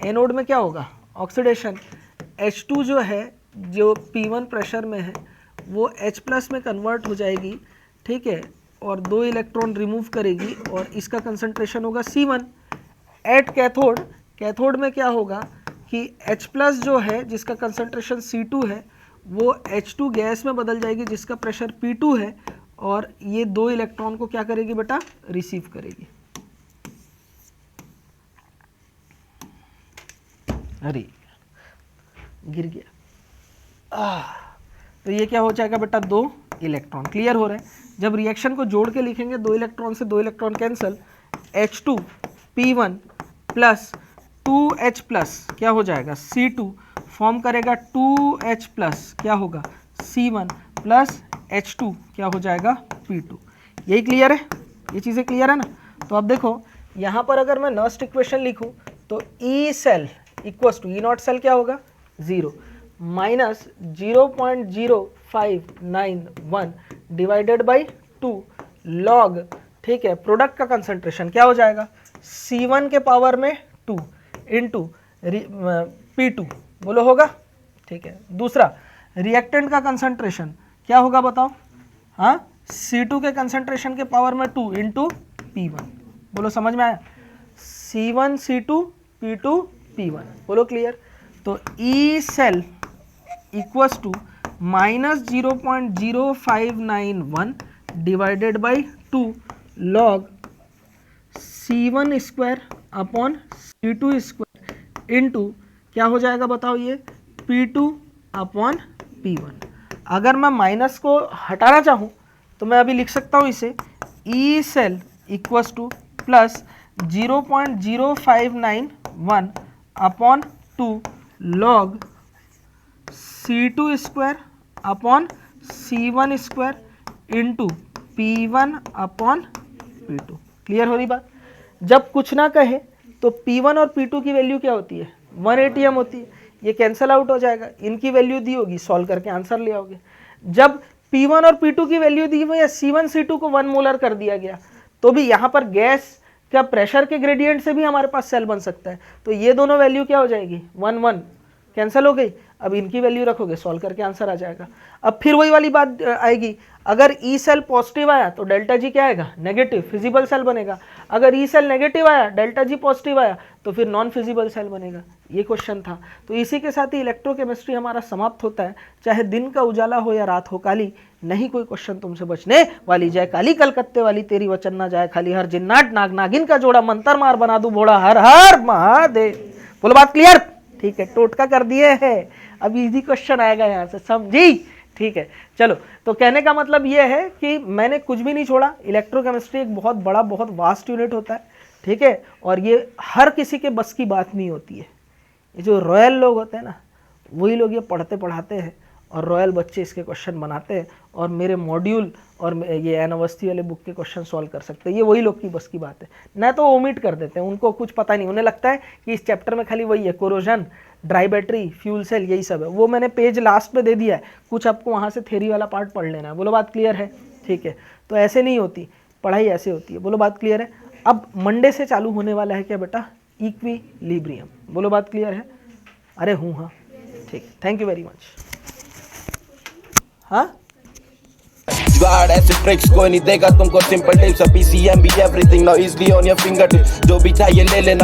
एनोड में क्या होगा ऑक्सीडेशन, H2 जो है जो P1 प्रेशर में है वो H प्लस में कन्वर्ट हो जाएगी, ठीक है, और 2 इलेक्ट्रॉन रिमूव करेगी और इसका कंसंट्रेशन होगा C1। एट कैथोड, कैथोड में क्या होगा कि H प्लस जो है जिसका कंसंट्रेशन C2 है वो H2 गैस में बदल जाएगी जिसका प्रेशर P2 है और ये 2 इलेक्ट्रॉन को क्या करेगी बेटा रिसीव करेगी। अरे गिर गया। तो ये क्या हो जाएगा बेटा 2 इलेक्ट्रॉन। क्लियर हो रहा है, जब रिएक्शन को जोड़ के लिखेंगे 2 इलेक्ट्रॉन से 2 electron cancel, H2 P1 plus 2H plus क्या हो जाएगा C2 फॉर्म करेगा 2H प्लस क्या होगा C1 प्लस H2 क्या हो जाएगा P2। यही क्लियर है, ये चीज़ें क्लियर है ना। तो अब देखो यहाँ पर अगर मैं नर्स्ट इक्वेशन लिखूँ तो E cell equals to E naught cell क्या होगा 0 माइनस 0.0591 डिवाइडेड बाई 2 लॉग, ठीक है, प्रोडक्ट का कंसंट्रेशन क्या हो जाएगा C1 के पावर में 2 इंटू P2, बोलो होगा, ठीक है। दूसरा रिएक्टेंट का कंसंट्रेशन क्या होगा बताओ, हाँ C2 के कंसंट्रेशन के पावर में 2 इंटू P1, बोलो समझ में आया, C1 C2 P2 P1, बोलो क्लियर। तो E cell equals to minus 0.0591 divided by 2 log C1 square upon C2 square into क्या हो जाएगा बताओ ये P2 अपॉन P1। अगर मैं माइनस को हटाना चाहूँ तो मैं अभी लिख सकता हूँ इसे E cell equals to plus 0.0591 upon 2 log C2 square upon C1 square into P1 upon P2। Clear हो रही बात। जब कुछ ना कहे तो P1 और P2 की वैल्यू क्या होती है, 1 ATM होती है, ये कैंसिल आउट हो जाएगा, इनकी वैल्यू दी होगी, सॉल्व करके आंसर ले आओगे। जब P1 और P2 की वैल्यू दी हुई है, C1 C2 को 1 मोलर कर दिया गया, तो भी यहाँ पर गैस क्या प्रेशर के ग्रेडियंट से भी हमारे पास सेल बन सकता है, तो ये दोनों वैल्यू क्या हो जाएगी, 1 1 कैंसिल हो गई। अब इनकी वैल्यू रखोगे, सॉल्व करके आंसर आ जाएगा। अब फिर वही वाली बात आएगी, अगर ई सेल पॉजिटिव आया तो डेल्टा जी क्या आएगा, नेगेटिव, फिजिबल सेल बनेगा। अगर ई सेल नेगेटिव आया, डेल्टा जी पॉजिटिव आया, तो फिर नॉन फिजिबल सेल बनेगा। ये क्वेश्चन था। तो इसी के साथ ही इलेक्ट्रोकेमिस्ट्री हमारा समाप्त होता है। चाहे दिन का उजाला हो या रात हो काली, नहीं कोई क्वेश्चन तुमसे बचने वाली। जय काली कलकत्ते वाली, तेरी वचन ना जाए खाली, हर जिन्नाट नाग नागिन का जोड़ा मंतर मार बना दूं भोड़ा, हर हर महादेव। बोलो बात क्लियर? ठीक है, टोटका कर दिए हैं। अब इजी क्वेश्चन आएगा यहाँ से, समझी? ठीक है, चलो। तो कहने का मतलब ये है कि मैंने कुछ भी नहीं छोड़ा। इलेक्ट्रोकेमिस्ट्री एक बहुत बड़ा, बहुत वास्ट यूनिट होता है, ठीक है, और ये हर किसी के बस की बात नहीं होती है। ये जो रॉयल लोग होते हैं ना, वही लोग ये पढ़ते पढ़ाते हैं और रॉयल बच्चे इसके क्वेश्चन बनाते हैं और मेरे मॉड्यूल और ये एन अवस्थी वाले बुक के क्वेश्चन सॉल्व कर सकते हैं। ये वही लोग की बस की बात है, ना तो ओमिट कर देते हैं, उनको कुछ पता नहीं। उन्हें लगता है कि इस चैप्टर में खाली वही है, corrosion, dry battery, fuel cell, यही सब है। वो मैंने पेज लास्ट में दे दिया है, कुछ आपको वहाँ से थ्योरी वाला पार्ट पढ़ लेना है। बोलो बात क्लियर है? ठीक है, तो ऐसे नहीं होती पढ़ाई, ऐसे होती है। बोलो बात क्लियर है? अब मंडे से चालू होने वाला है क्या बेटा, इक्विलिब्रियम। बोलो बात क्लियर है? अरे हूँ, हाँ, ठीक, थैंक यू वेरी मच। हाँ, जुगाड़ ऐसे ट्रिक्स कोई नहीं देगा तुमको, सिंपल टिप्स, PCM भी everything now easily on your finger tips, जो भी चाहिए ले लेना।